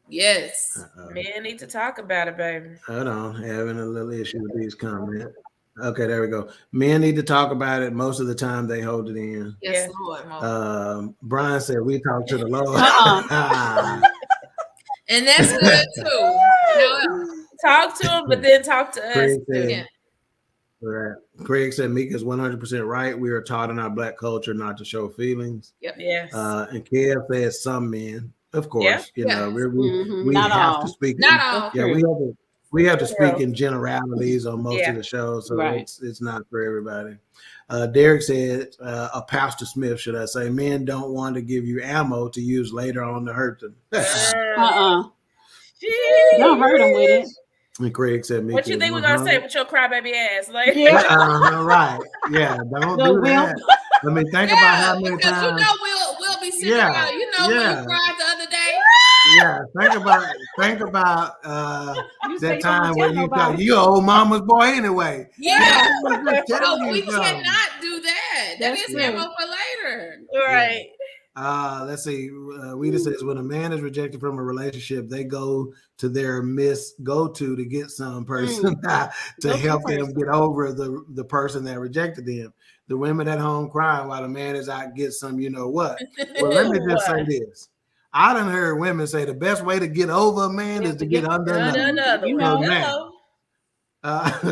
yes. Men need to talk about it, baby. Hold on, having a little issue with these comments. Okay, there we go. Men need to talk about it. Most of the time they hold it in. Yes, Lord. Brian said we talk to the Lord. And that's good too. Talk to him, but then talk to us. Right. Craig said Mika's 100% right. We are taught in our Black culture not to show feelings. Yep. Yes. And Kev said some men, of course, you know, we not have all. to speak. Not all. Yeah, we have to speak in generalities on most of the shows, so it's not for everybody. Derek said, a Pastor Smith, should I say, men don't want to give you ammo to use later on to hurt them. Don't hurt them with it. And Craig said, "What you think we're gonna say with your crybaby ass?" Like, right? Yeah, don't do that. I mean, think about how many times. You know, we'll be sitting around. You know, when you cried the other day. Yeah, think about that time where you thought you old mama's boy anyway. Yeah, so we cannot do that. That is ammo for later. Right. Let's see. Weta says when a man is rejected from a relationship, they go to their go-to to get some person to help them get over the person that rejected them. The women at home crying while the man is out get some, you know what? Well, let me just say this. I done heard women say the best way to get over a man is to get under another. You know.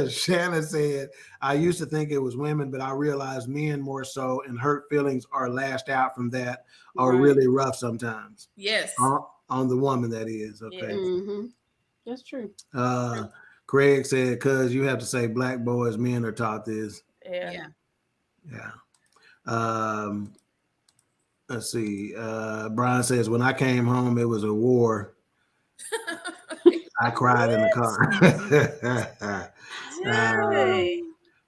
Shannon said, I used to think it was women, but I realized men more so, and hurt feelings are lashed out from that are really rough sometimes. Yes. on the woman that is. Okay. Yeah. Mm-hmm. That's true. Craig said, "Cause you have to say black boys, men are taught this." Yeah. Let's see. Brian says, "When I came home, it was a war. I cried in the car."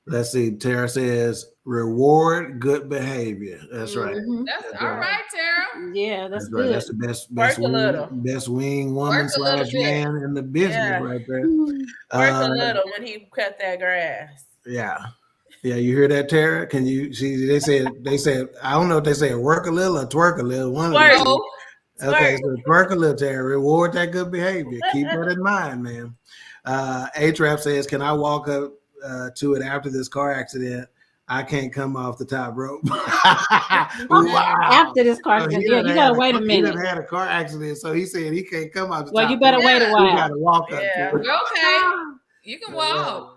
Let's see. Tara says, "Reward good behavior." That's right. That's all right, Tara. Yeah, that's good. Right. That's the best Work a little. best wing woman / man in the business right there. Work a little when he cut that grass. Yeah. Yeah, you hear that, Tara? Can you see? They said, I don't know if they say work a little or twerk a little. One of the two. Okay, so twerk a little, Tara. Reward that good behavior. Keep that in mind, man. A-Trap says, "Can I walk up to it after this car accident? I can't come off the top rope." Wow. After this car accident, you gotta wait a minute. He had a car accident, so he said he can't come off the top. Well, you better wait a while. You gotta walk up to it. Okay, you can walk.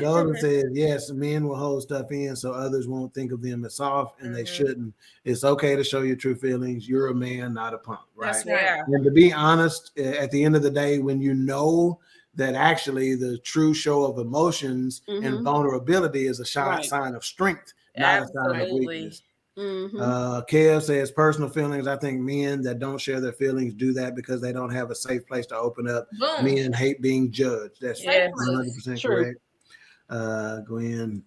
Golden says, "Yes, men will hold stuff in so others won't think of them as soft, and they shouldn't. It's okay to show your true feelings. You're a man, not a punk, right?" That's right. And to be honest, at the end of the day, when you know that actually the true show of emotions and vulnerability is a sign of strength, not a sign of weakness. Kev says, "Personal feelings. I think men that don't share their feelings do that because they don't have a safe place to open up. Men hate being judged." That's 100% correct. Gwen,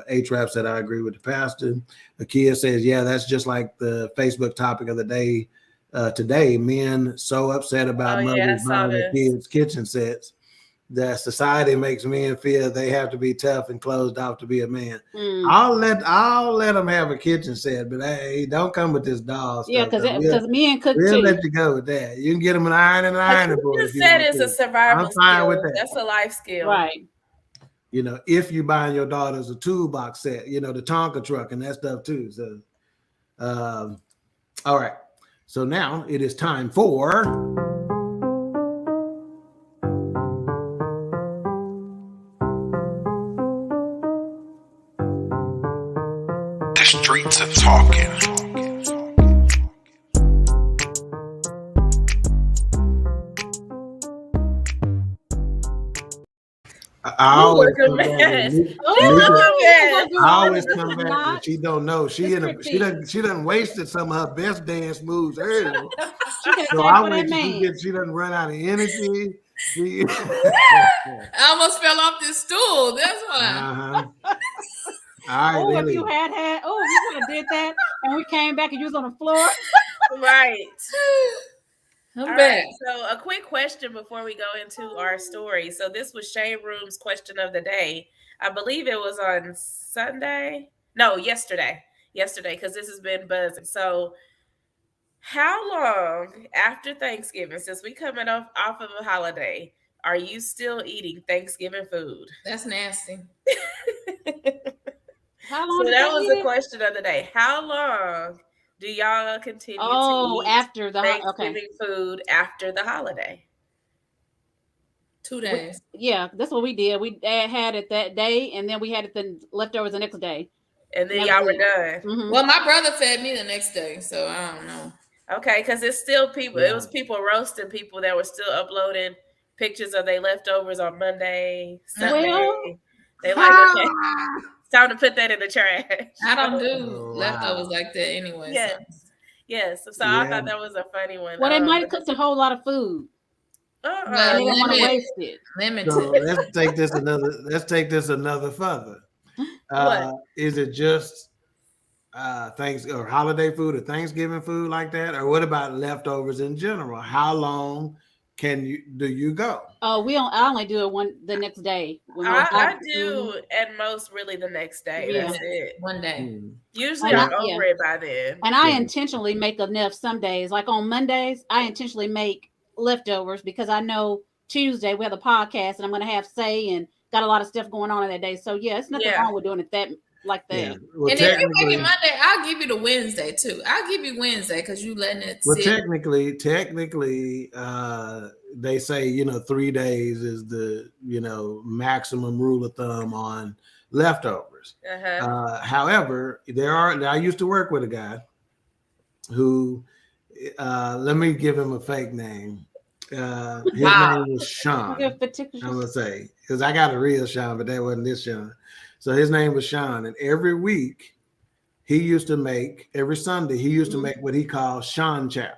A-Trap said, "I agree with the pastor." Akia says, "Yeah, that's just like the Facebook topic of the day today. Men so upset about mothers buying their kids kitchen sets that society makes men feel they have to be tough and closed off to be a man." I'll let them have a kitchen set, but hey, don't come with this doll stuff. Yeah, because men cook we'll too. let you go with that. You can get them an iron and an iron board. You said it's a survival skill. With that. That's a life skill, right? You know, if you buying your daughters a toolbox set, you know, the Tonka truck and that stuff too. So, all right. So now it is time for the streets of talking. I always come back and she don't know. She done wasted some of her best dance moves earlier. So I wait till she doesn't run out of energy. I almost fell off this stool. That's why. All right, if you had, you would have did that, and we came back and you was on the floor. Right. I'm back. So a quick question before we go into our story. So this was Shade Room's question of the day. I believe it was on Sunday. No, yesterday. Yesterday, because this has been buzzing. So how long after Thanksgiving, since we coming off of a holiday, are you still eating Thanksgiving food? That's nasty. How long? So that was the question of the day. How long do y'all continue to eat after the Thanksgiving food after the holiday? 2 days. Yeah, that's what we did. We had it that day, and then we had it the leftovers the next day. And then y'all were done. Mm-hmm. Well, my brother fed me the next day, so I don't know. Okay, because it's still people. Yeah. It was people roasting people that were still uploading pictures of their leftovers on Monday, Sunday. Well, they like, okay, it's time to put that in the trash. I don't do leftovers like that anyway. Yes. So. Yes. So I thought that was a funny one. Well, they might have cooked a whole lot of food. And they didn't want to waste it. Limited. So let's take this another further. Is it just holiday food or Thanksgiving food like that, or what about leftovers in general? How long do you go? Oh, I only do it the next day. I do at most really the next day. Yeah. That's it. One day. Usually I'm over it by then. And I intentionally make enough some days. Like on Mondays, I intentionally make leftovers because I know Tuesday we have a podcast and I'm going to have say and got a lot of stuff going on in that day. So it's nothing wrong with doing it like that. Yeah. Well, and if you make it Monday, I'll give you the Wednesday too. I'll give you Wednesday because you letting it sit. Technically, they say 3 days is the maximum rule of thumb on leftovers. However, I used to work with a guy who let me give him a fake name. His name was Sean. I'm gonna say because I got a real Sean, but that wasn't this Sean. So his name was Sean, and every week he used to make every Sunday he used to make what he called Sean Chow.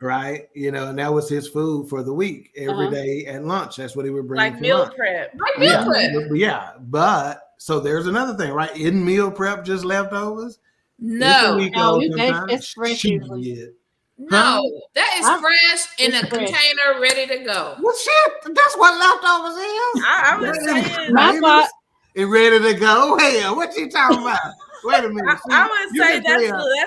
Right, and that was his food for the week. Every day at lunch, that's what he would bring. Like meal prep. Yeah. But so there's another thing, right? Isn't meal prep just leftovers? No, it's fresh usually. No, that is fresh in a container, ready to go. Well, shit, that's what leftovers is. I was saying, my thought. It ready to go. Hell, what you talking about? Wait a minute. I would say that's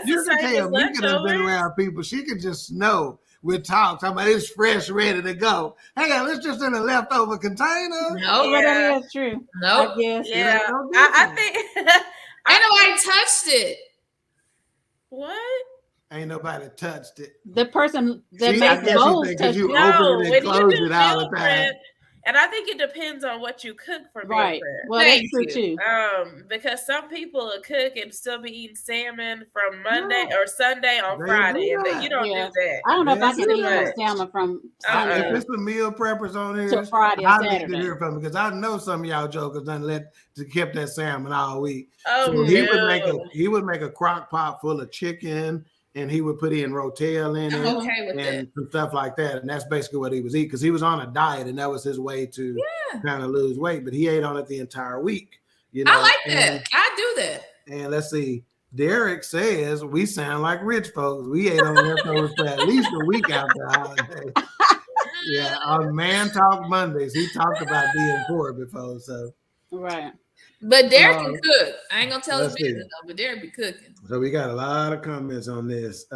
you the can same tell as me could have been around people. She could just know. We're talking about it's fresh, ready to go. Hey, it's just in a leftover container. No, that is true. No, I guess. Yeah, I think. Ain't nobody touched it. What? Ain't nobody touched it. The person that makes the bowls touched it. No, when you do meal prep, and I think it depends on what you cook for meal prep. Well, that's true too. Because some people will cook and still be eating salmon from Monday or Sunday on Friday, and you don't do that. I don't know if I can eat salmon from Sunday. If it's the meal preppers on here, to Friday or Saturday. I need to hear from me because I know some of y'all jokers done kept that salmon all week. Oh, so he would make a crock pot full of chicken. And he would put in rotel in it and some stuff like that. And that's basically what he was eating because he was on a diet and that was his way to kind of lose weight. But he ate on it the entire week. I like that. I do that. And let's see. Derek says we sound like rich folks. We ate on leftovers for at least a week after the holiday. Yeah, on Man Talk Mondays, he talked about being poor before. So right. But Derek can cook. I ain't gonna tell his business though, but Derek be cooking. So we got a lot of comments on this.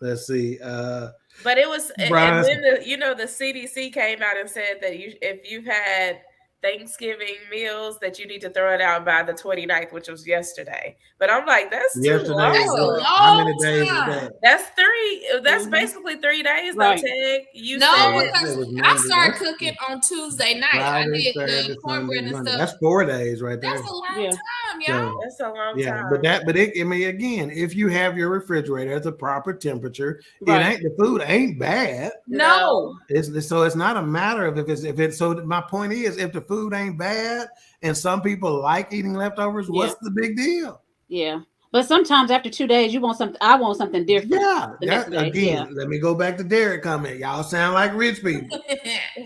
Let's see. But it was, and then the CDC came out and said that if you've had Thanksgiving meals that you need to throw it out by the 29th, which was yesterday. But I'm like, that's too long. How many days is that? That's three. That's basically 3 days, though, Ted. Because I started cooking on Tuesday night. I did the cornbread and stuff. That's 4 days right there. That's a long time, y'all. That's a long time. But again, if you have your refrigerator at the proper temperature, the food ain't bad. No. So it's not a matter of if it's so my point is if the food ain't bad and some people like eating leftovers, what's the big deal? Yeah. But sometimes after 2 days, you want something. I want something different. Let me go back to Derek comment. Y'all sound like rich people.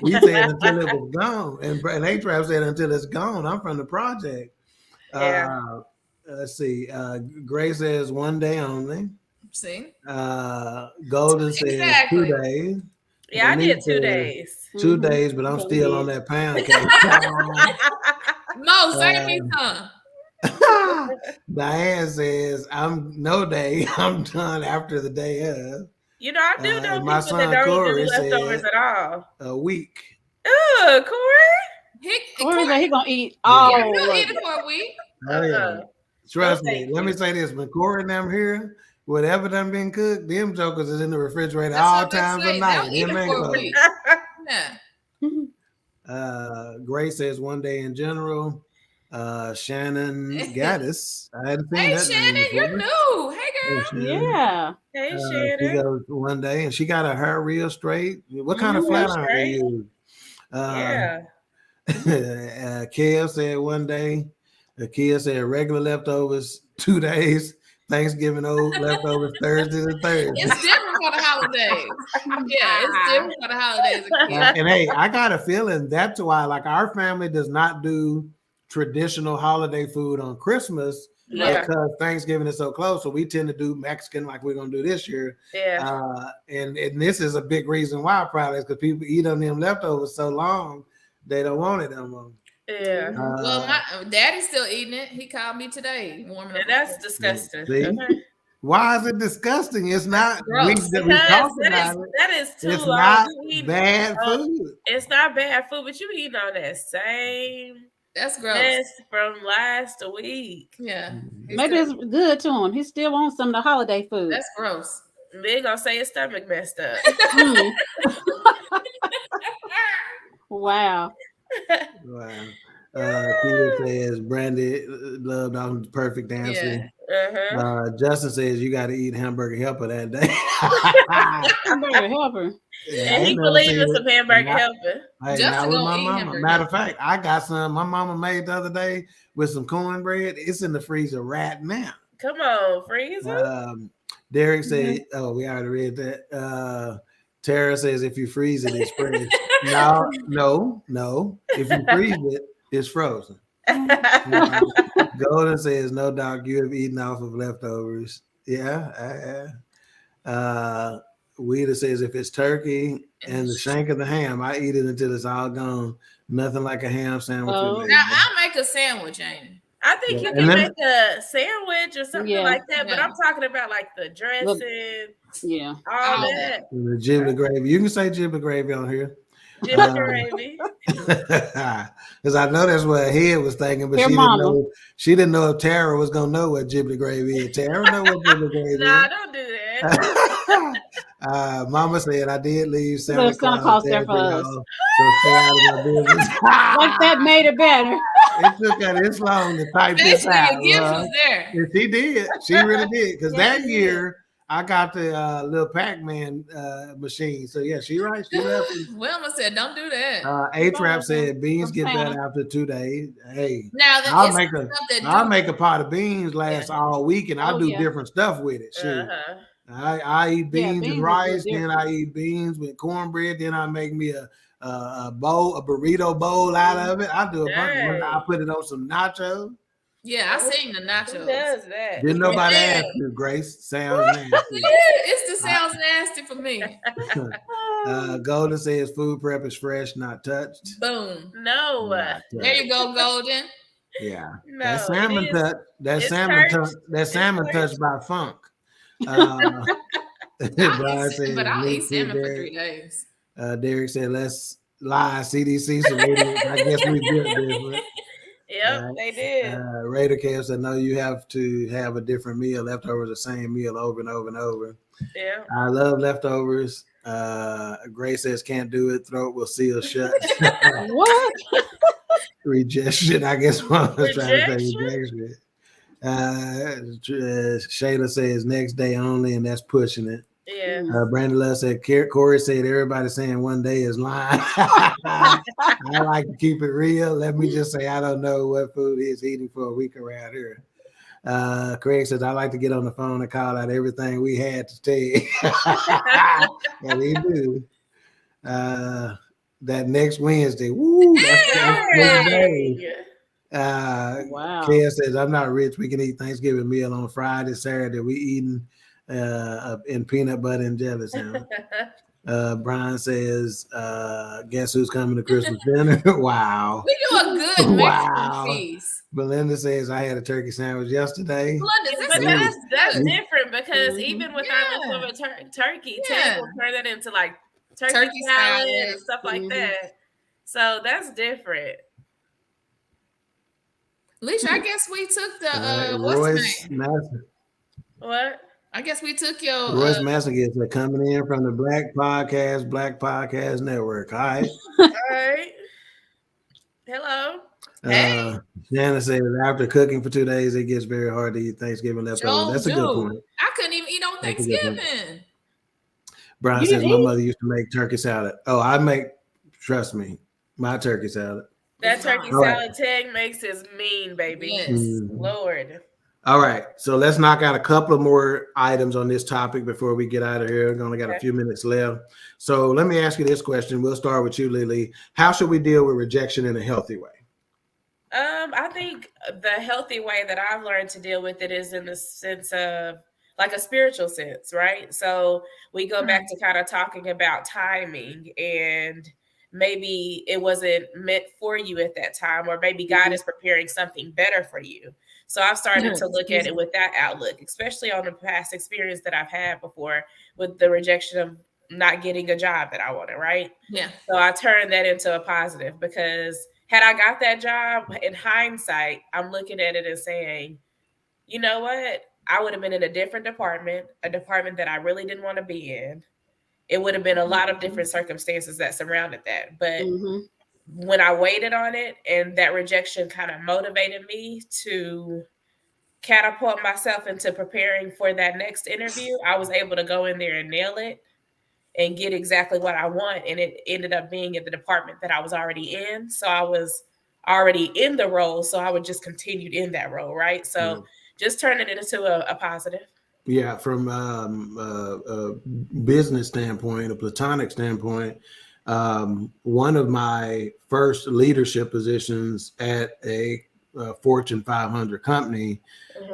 We said until it was gone, and A-Trap said until it's gone. I'm from the project. Let's see. Gray says 1 day only. See. Golden says 2 days. Yeah, I did 2 days. 2 days, but I'm still on that pound cake. Mo, save me some. Diane says, I'm done after the day of. I do know people that don't Corey do leftovers at all. A week. Oh, Corey? Corey's like, he gonna eat all. Yeah, he'll eat it for a week. Trust me. Let me say this. When Corey and them here, whatever done been cooked, them jokers is in the refrigerator all times of night. Gray says 1 day in general. Shannon Gaddis. I hadn't seen that. Shannon, you're new. Hey, girl. Yeah. Hey, Shannon. She goes 1 day and she got her hair real straight. What kind of flat iron do you use? Kev said 1 day. Kev said regular leftovers 2 days. Thanksgiving old leftovers Thursday to Thursday. It's different for the holidays. Yeah, it's different for the holidays. And hey, I got a feeling that's why, like, our family does not do traditional holiday food on Christmas because Thanksgiving is so close. So we tend to do Mexican like we're gonna do this year. Yeah. And this is a big reason why probably is because people eat on them leftovers so long they don't want it no more. Yeah. Well, my daddy's still eating it. He called me today, warming up. That's disgusting. Why is it disgusting? It's not. That is too it's long. Not bad food. It's not bad food, but you eating on that same. That's gross. That's from last week. Yeah. Maybe it's good to him. He still wants some of the holiday food. That's gross. They gonna say his stomach messed up. Wow. Wow. Peter says Brandy loved on perfect dancing. Justin says you got to eat hamburger helper that day. Hamburger helper. Yeah, and he believed in some hamburger helper. Hey, not with my mama. Matter of fact, I got some my mama made the other day with some cornbread. It's in the freezer right now. Come on, freezer. Derek said, "Oh, we already read that." Tara says, "If you freeze it, it's fresh." No. If you freeze it, it's frozen. Golden says, "No, Doc, you have eaten off of leftovers." Yeah. Weeda says, "If it's turkey and the shank of the ham, I eat it until it's all gone. Nothing like a ham sandwich." Now I'll make a sandwich, Amy. I think you can make a sandwich or something like that, but I'm talking about like the dressing, all that. The giblet gravy. You can say giblet gravy on here. Giblet gravy. Because I know that's what Head was thinking, but she didn't know if Tara was gonna know what giblet gravy is. Tara know what giblet gravy is. Nah, don't do that. Mama said I did leave Santa Claus there for us. So stay out of my business. Like that made it better. It took her this long to type this out. Was there. Yes, she did. She really did. Because that year I got the little Pac-Man machine. So yeah, she right. She left. Wilma said, "Don't do that." A-Trap said beans get better after 2 days. Hey, now I'll make a pot of beans last all week, and I'll do different stuff with it. Sure. I eat beans and rice, then I eat beans with cornbread, then I make me a burrito bowl out of it. I do a bunch of I put it on some nachos. Yeah, I seen the nachos. Who does that? Didn't nobody ask you, Grace? Sounds nasty. It sounds nasty for me. Golden says food prep is fresh, not touched. Boom. No. There you go, Golden. Yeah. No, that salmon touch. That salmon touched by funk. Brian says, but I'll eat salmon for 3 days. Derek said, "Let's lie, CDC." So I guess we did different. Yep, they did. Raider Cave said, "No, you have to have a different meal. Leftovers the same meal over and over and over." Yeah. I love leftovers. Gray says, "Can't do it. Throat will seal shut." What? Rejection. I guess one was trying to say rejection. Shayla says next day only, and that's pushing it. Yeah. Brandon Love said, Corey said everybody saying one day is lying. I like to keep it real. Let me just say I don't know what food he's eating for a week around here. Craig says I like to get on the phone and call out everything we had to tell you. And he do. That next Wednesday. Woo, that's day. Wow. Kaya says I'm not rich. We can eat Thanksgiving meal on Friday, Saturday. We eating in peanut butter and jelly sandwich. Brian says, guess who's coming to Christmas dinner? Wow. We do a good Mexican feast. Belinda says I had a turkey sandwich yesterday. Belinda, that's different because even with our leftover turkey, Ted will turn that into like turkey salad and stuff like that. So that's different. Alicia, I guess we took the Royce Master. What? I guess we took your Royce Massagets are coming in from the Black Podcast Network. All right. All right. Hello. Hey. Shannon says after cooking for 2 days, it gets very hard to eat Thanksgiving leftovers. That's a good point. I couldn't even eat on Thanksgiving. Brian says my mother used to make turkey salad. Oh, trust me, my turkey salad. That turkey salad tag makes is mean, baby. Yes. Lord. All right. So let's knock out a couple of more items on this topic before we get out of here. We've only got a few minutes left. So let me ask you this question. We'll start with you, Lily. How should we deal with rejection in a healthy way? I think the healthy way that I've learned to deal with it is in the sense of like a spiritual sense, right? So we go back to kind of talking about timing and maybe it wasn't meant for you at that time, or maybe God is preparing something better for you. So I've started to look at it with that outlook, especially on the past experience that I've had before with the rejection of not getting a job that I wanted, right? Yeah. So I turned that into a positive because had I got that job, in hindsight, I'm looking at it and saying, you know what? I would have been in a different department, a department that I really didn't want to be in. It would have been a lot of different circumstances that surrounded that. But when I waited on it and that rejection kind of motivated me to catapult myself into preparing for that next interview, I was able to go in there and nail it and get exactly what I want. And it ended up being in the department that I was already in. So I was already in the role. So I would just continue in that role. Right. So just turning it into a positive. Yeah. From a business standpoint, a platonic standpoint, one of my first leadership positions at a Fortune 500 company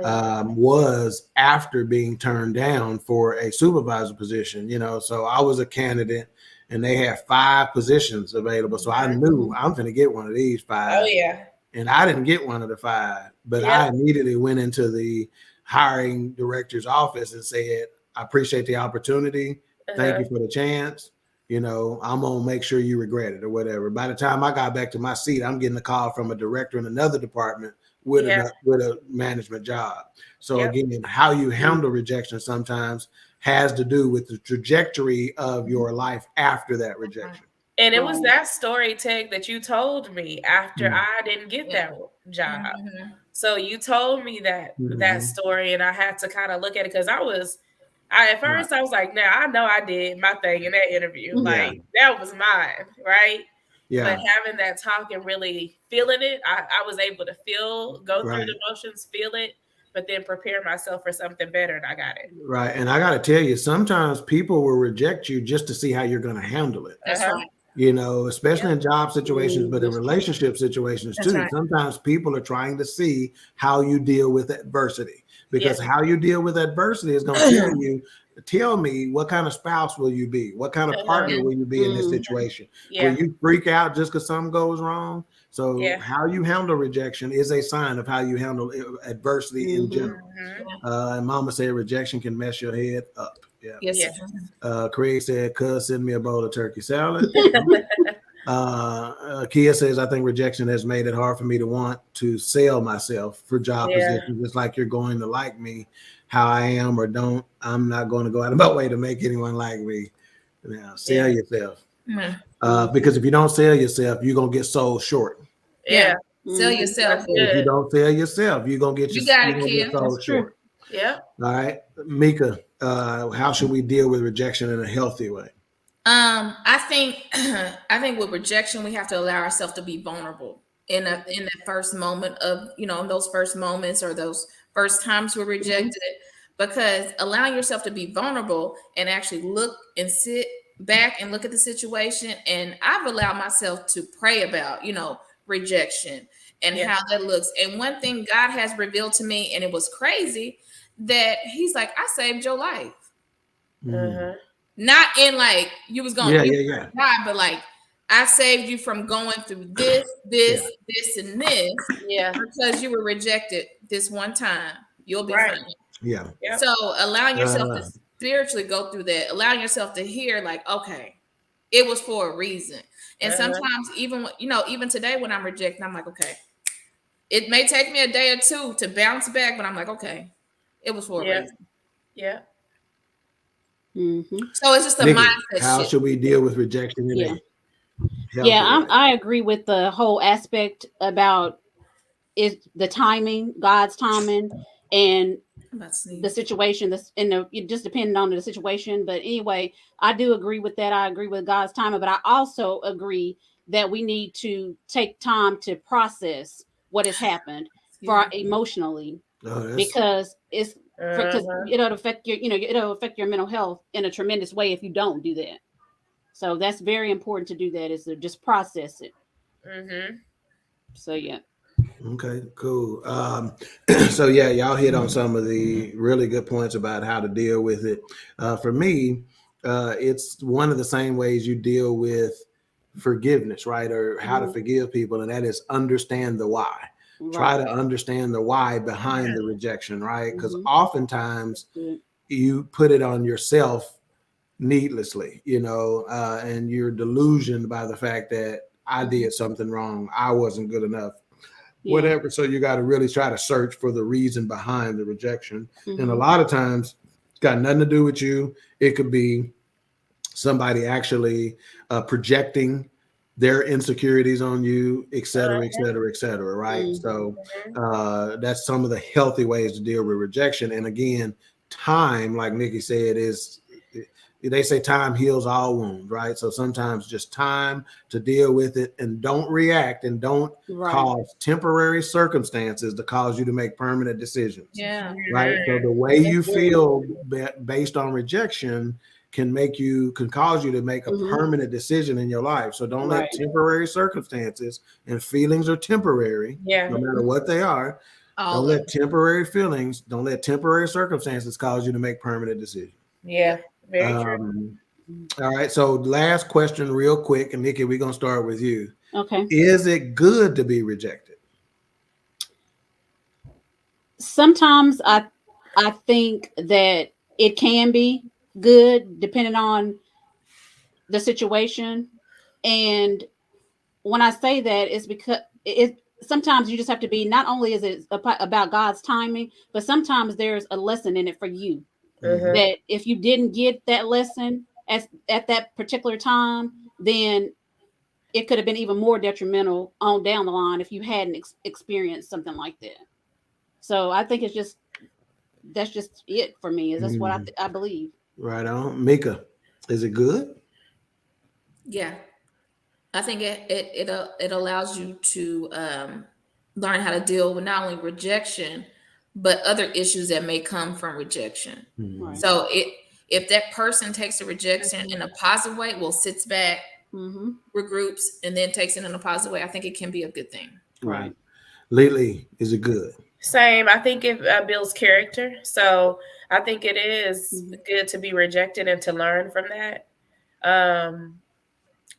was after being turned down for a supervisor position, so I was a candidate and they had 5 positions available. So I knew I'm going to get one of these 5. Oh, yeah. And I didn't get one of the 5, but I immediately went into the hiring director's office and said, I appreciate the opportunity. Thank you for the chance. I'm going to make sure you regret it or whatever. By the time I got back to my seat, I'm getting a call from a director in another department with a management job. So again, how you handle rejection sometimes has to do with the trajectory of your life after that rejection. And it was that story, Tig, that you told me after I didn't get that job. So you told me that story, and I had to kind of look at it because at first I was like, now I know I did my thing in that interview. Like that was mine, right? Yeah. But having that talk and really feeling it, I was able to go through the motions, feel it, but then prepare myself for something better, and I got it. Right. And I got to tell you, sometimes people will reject you just to see how you're going to handle it. That's right. Especially in job situations, but in relationship situations too. Right. Sometimes people are trying to see how you deal with adversity, because how you deal with adversity is going to tell me what kind of spouse will you be? What kind of partner will you be in this situation? Will you freak out just because something goes wrong? So how you handle rejection is a sign of how you handle adversity in general. And Mama said rejection can mess your head up. Yeah. Yes. Craig said, "Cuz, send me a bowl of turkey salad." Kia says, "I think rejection has made it hard for me to want to sell myself for job positions. It's like you're going to like me how I am or don't. I'm not going to go out of my way to make anyone like me." Now, sell yourself. Because if you don't sell yourself, you're gonna get sold short. Sell yourself. If you don't sell yourself, you're gonna get get sold short. Yeah. All right, Mika. How should we deal with rejection in a healthy way? I think with rejection, we have to allow ourselves to be vulnerable in that first moment of, those first moments or those first times we're rejected, because allowing yourself to be vulnerable and actually look and sit back and look at the situation. And I've allowed myself to pray about, rejection and how that looks. And one thing God has revealed to me, and it was crazy, that he's like, I saved your life. Not in like you was going to die, but like I saved you from going through this, and this. Yeah. Because you were rejected this one time. You'll be fine. Yeah. So allowing yourself to spiritually go through that, allowing yourself to hear like, okay, it was for a reason. And sometimes even today when I'm rejected, I'm like, okay, it may take me a day or two to bounce back, but I'm like, okay, it was for a reason. Yeah. So it's just a mindset. How should we deal with rejection? I agree with the whole aspect about the timing, God's timing, and the situation. It just depending on the situation. But anyway, I do agree with that. I agree with God's timing, but I also agree that we need to take time to process what has happened emotionally, because it's. Because it'll affect it'll affect your mental health in a tremendous way if you don't do that. So that's very important to do that, is to just process it. So okay, cool. So y'all hit on some of the really good points about how to deal with it. For me, it's one of the same ways you deal with forgiveness, right? Or how to forgive people, and that is understand the why. Try to understand the why behind the rejection, right? Because oftentimes you put it on yourself needlessly, and you're delusioned by the fact that I did something wrong, I wasn't good enough, whatever. So you got to really try to search for the reason behind the rejection. And a lot of times it's got nothing to do with you. It could be somebody actually projecting their insecurities on you, et cetera, et cetera, et cetera, right? Mm-hmm. So that's some of the healthy ways to deal with rejection. And again, time, like Nikki said, is they say time heals all wounds, right? So sometimes just time to deal with it and don't react and don't cause temporary circumstances to cause you to make permanent decisions. Yeah. Right. So the way you feel based on rejection can cause you to make a permanent decision in your life. So don't let temporary circumstances, and feelings are temporary, no matter what they are. Don't let temporary circumstances cause you to make permanent decisions. Yeah, very true. All right. So last question real quick. And Nikki, we're going to start with you. Okay. Is it good to be rejected? Sometimes I think that it can be good depending on the situation. And when I say that, it's because sometimes you just have to be, not only is it about God's timing, but sometimes there's a lesson in it for you. That if you didn't get that lesson at that particular time, then it could have been even more detrimental on down the line if you hadn't experienced something like that. So I think that's just it for me. Is that's what I believe. Right on. Mika, is it good? Yeah, I think it allows you to learn how to deal with not only rejection but other issues that may come from rejection. Right. So if that person takes the rejection in a positive way, sits back, regroups, and then takes it in a positive way, I think it can be a good thing. Right. Lily, is it good? Same. I think it builds character. So I think it is good to be rejected and to learn from that.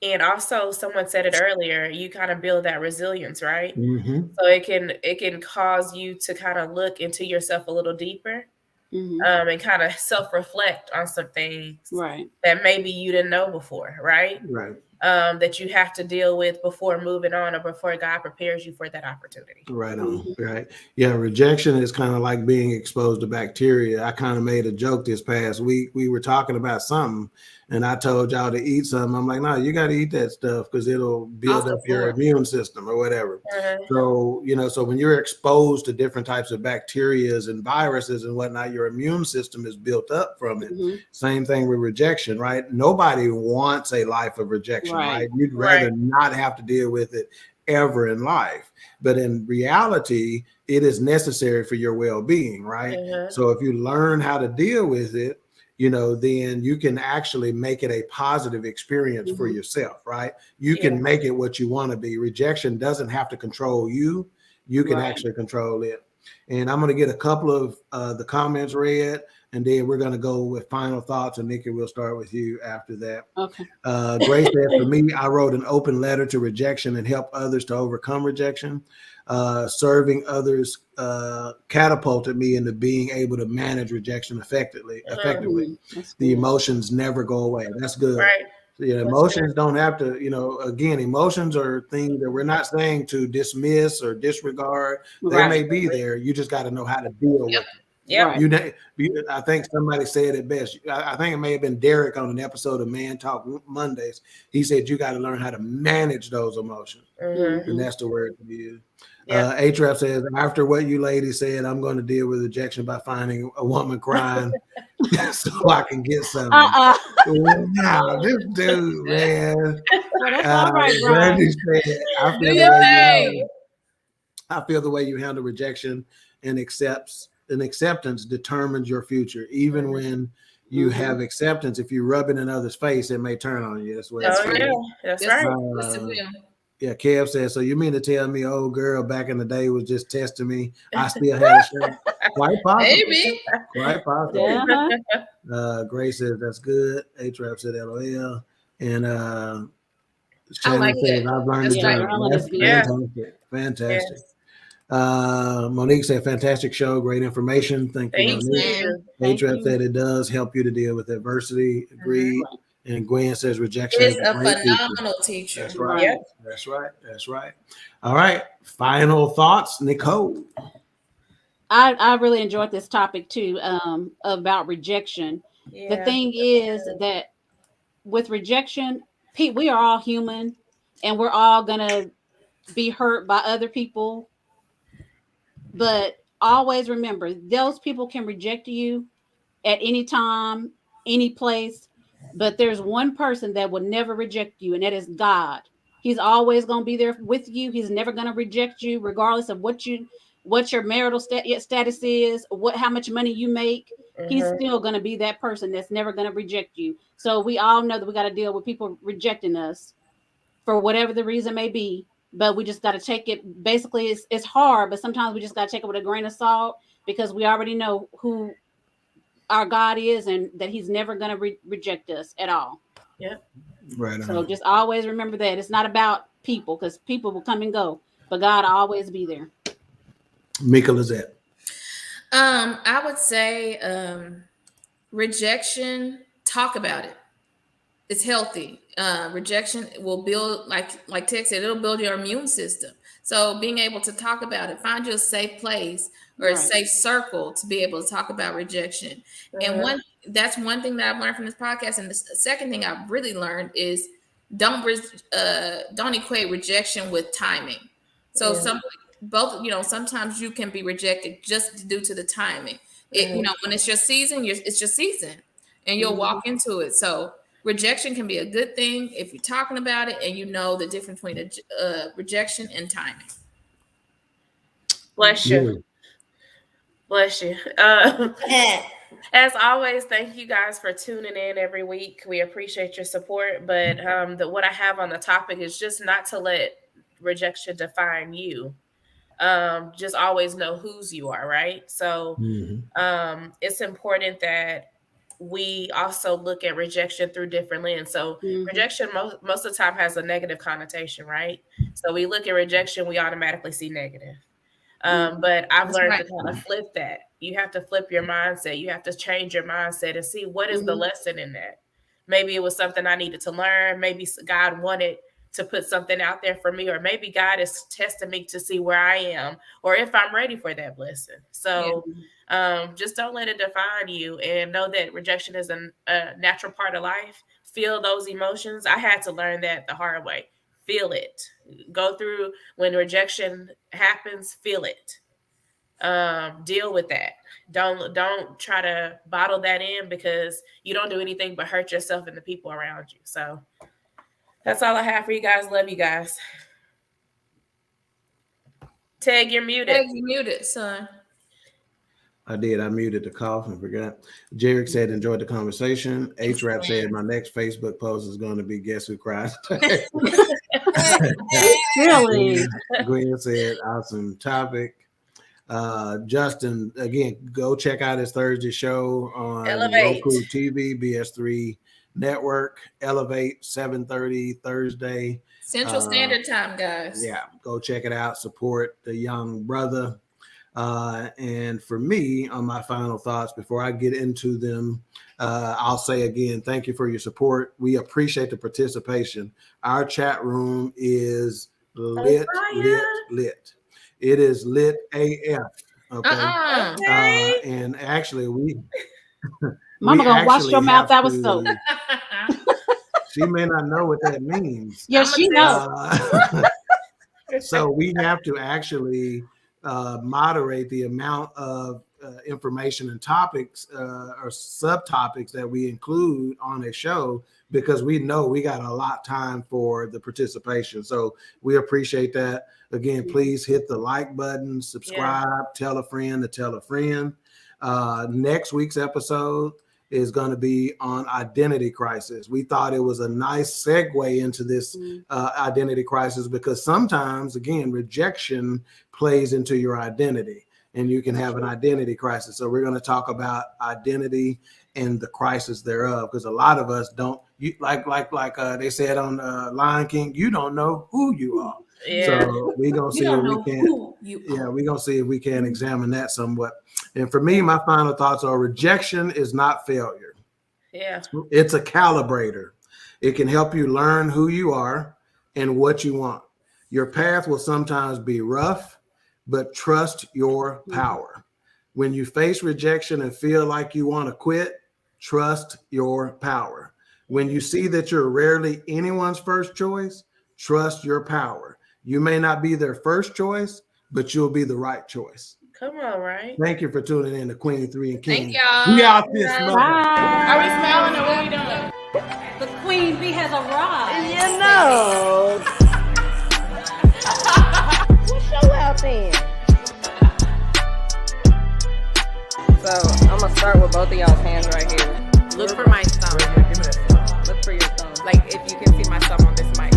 And also, someone said it earlier, you kind of build that resilience, right? So it can cause you to kind of look into yourself a little deeper, and kind of self-reflect on some things that maybe you didn't know before, right? Right. That you have to deal with before moving on or before God prepares you for that opportunity. Right on. Right. Yeah. Rejection is kind of like being exposed to bacteria. I kind of made a joke this past week. We were talking about something and I told y'all to eat something. I'm like, no, you got to eat that stuff because it'll build up your immune system or whatever. So, so when you're exposed to different types of bacteria and viruses and whatnot, your immune system is built up from it. Same thing with rejection, right? Nobody wants a life of rejection, right? You'd rather not have to deal with it ever in life. But in reality, it is necessary for your well-being, right? So if you learn how to deal with it, then you can actually make it a positive experience for yourself, right? You can make it what you want to be. Rejection doesn't have to control you. You can actually control it. And I'm going to get a couple of the comments read, and then we're going to go with final thoughts. And Nikki, we'll start with you after that. Okay. Grace said, for me, I wrote an open letter to rejection and help others to overcome rejection. Serving others catapulted me into being able to manage rejection effectively. The emotions never go away. That's good. Right. So, emotions don't have to, again, emotions are things that we're not saying to dismiss or disregard. They may be there. You just got to know how to deal with it. Yeah. I think somebody said it best. I think it may have been Derek on an episode of Man Talk Mondays. He said you got to learn how to manage those emotions. And that's the word to use. A-Trap says, after what you ladies said, I'm going to deal with rejection by finding a woman crying so I can get something. Wow, this dude, man. Well, that's all right, Brian. I feel the way you handle rejection and acceptance determines your future. Even when you have acceptance, if you rub it in others' face, it may turn on you. That's what That's right. Yeah, Kev says, so you mean to tell me old girl back in the day was just testing me? I still had a shot. Quite possible. Maybe. Quite possible. Grace says, that's good. A-Trap said LOL. And Shannon says, I've learned to journal. That's fantastic. Fantastic. Monique said, fantastic show, great information. Thank you, Monique. A-Trap said it does help you to deal with adversity. Agreed. And Gwen says rejection is a phenomenal teacher. That's right. Yep. That's right. All right. Final thoughts, Nicole. I really enjoyed this topic too, about rejection. The thing is that with rejection, we are all human. and we're all gonna be hurt by other people. But always remember, those people can reject you at any time, any place. But there's one person that will never reject you, and that is God. He's always going to be there with you. He's never going to reject you, regardless of what your marital status is, how much money you make. He's still going to be that person that's never going to reject you. So we all know that we got to deal with people rejecting us for whatever the reason may be. But we just got to take it. Basically, it's hard, but sometimes we just got to take it with a grain of salt, because we already know who our God is, and that He's never going to reject us at all. Yeah. Right. So just always remember that it's not about people, because people will come and go, but God will always be there. Mika Lizette. I would say rejection, talk about it. It's healthy. Rejection will build, like Tex said, it'll build your immune system. So being able to talk about it, find you a safe place or a safe circle to be able to talk about rejection. And that's one thing that I've learned from this podcast. And the second thing I've really learned is don't equate rejection with timing. So sometimes you can be rejected just due to the timing. When it's your season, it's your season, and you'll walk into it. So rejection can be a good thing if you're talking about it and you know the difference between rejection and timing. Bless you. Bless you. As always, thank you guys for tuning in every week. We appreciate your support. But what I have on the topic is just not to let rejection define you. Just always know whose you are, right? So it's important that we also look at rejection through different lenses. So rejection most of the time has a negative connotation, right? So we look at rejection, we automatically see negative. But I've learned to kind of flip that. You have to flip your mindset. You have to change your mindset and see what is the lesson in that. Maybe it was something I needed to learn. Maybe God wanted to put something out there for me, or maybe God is testing me to see where I am or if I'm ready for that blessing. So just don't let it define you, and know that rejection is a natural part of life. Feel those emotions. I had to learn that the hard way. Feel it. Go through when rejection happens, feel it. Deal with that. Don't try to bottle that in, because you don't do anything but hurt yourself and the people around you. So that's all I have for you guys. Love you guys. Tag, you're muted. Tag, you muted, son. I did. I muted the cough and forgot. Jarek said, enjoyed the conversation. H-Rap said, my next Facebook post is going to be Guess Who Cried. Really? Gwen said, awesome topic. Justin, again, go check out his Thursday show on Roku TV, BS3 Network. Elevate, 7:30 Thursday. Central Standard Time, guys. Yeah, go check it out. Support the young brother. And for me, on my final thoughts, before I get into them, I'll say again, thank you for your support. We appreciate the participation. Our chat room is lit. It is lit AF. Okay. And actually, Mama gonna wash your mouth out with soap. She may not know what that means. Yeah, she knows. So we have to actually moderate the amount of information and topics or subtopics that we include on a show, because we know we got a lot of time for the participation. So we appreciate that. Again, please hit the like button, subscribe, tell a friend to tell a friend. Next week's episode is going to be on identity crisis. We thought it was a nice segue into this identity crisis, because sometimes, again, rejection plays into your identity, and you can have an identity crisis. So we're going to talk about identity and the crisis thereof, because a lot of us don't. Like they said on Lion King, you don't know who you are. Yeah. So we're gonna see if we can. We're gonna see if we can examine that somewhat. And for me, my final thoughts are: rejection is not failure. Yeah. It's a calibrator. It can help you learn who you are and what you want. Your path will sometimes be rough, but trust your power. When you face rejection and feel like you want to quit, trust your power. When you see that you're rarely anyone's first choice, Trust your power. You may not be their first choice, but you'll be the right choice. Come on, right? Thank you for tuning in to Queen3 and King. Thank y'all. We out this Bye. mother. Are we smiling or what are we doing? The Queen Bee has arrived. You know. What's your out then? So I'm gonna start with both of y'all's hands right here. Look for my thumb. Look for your thumb. Like if you can see my thumb on this mic.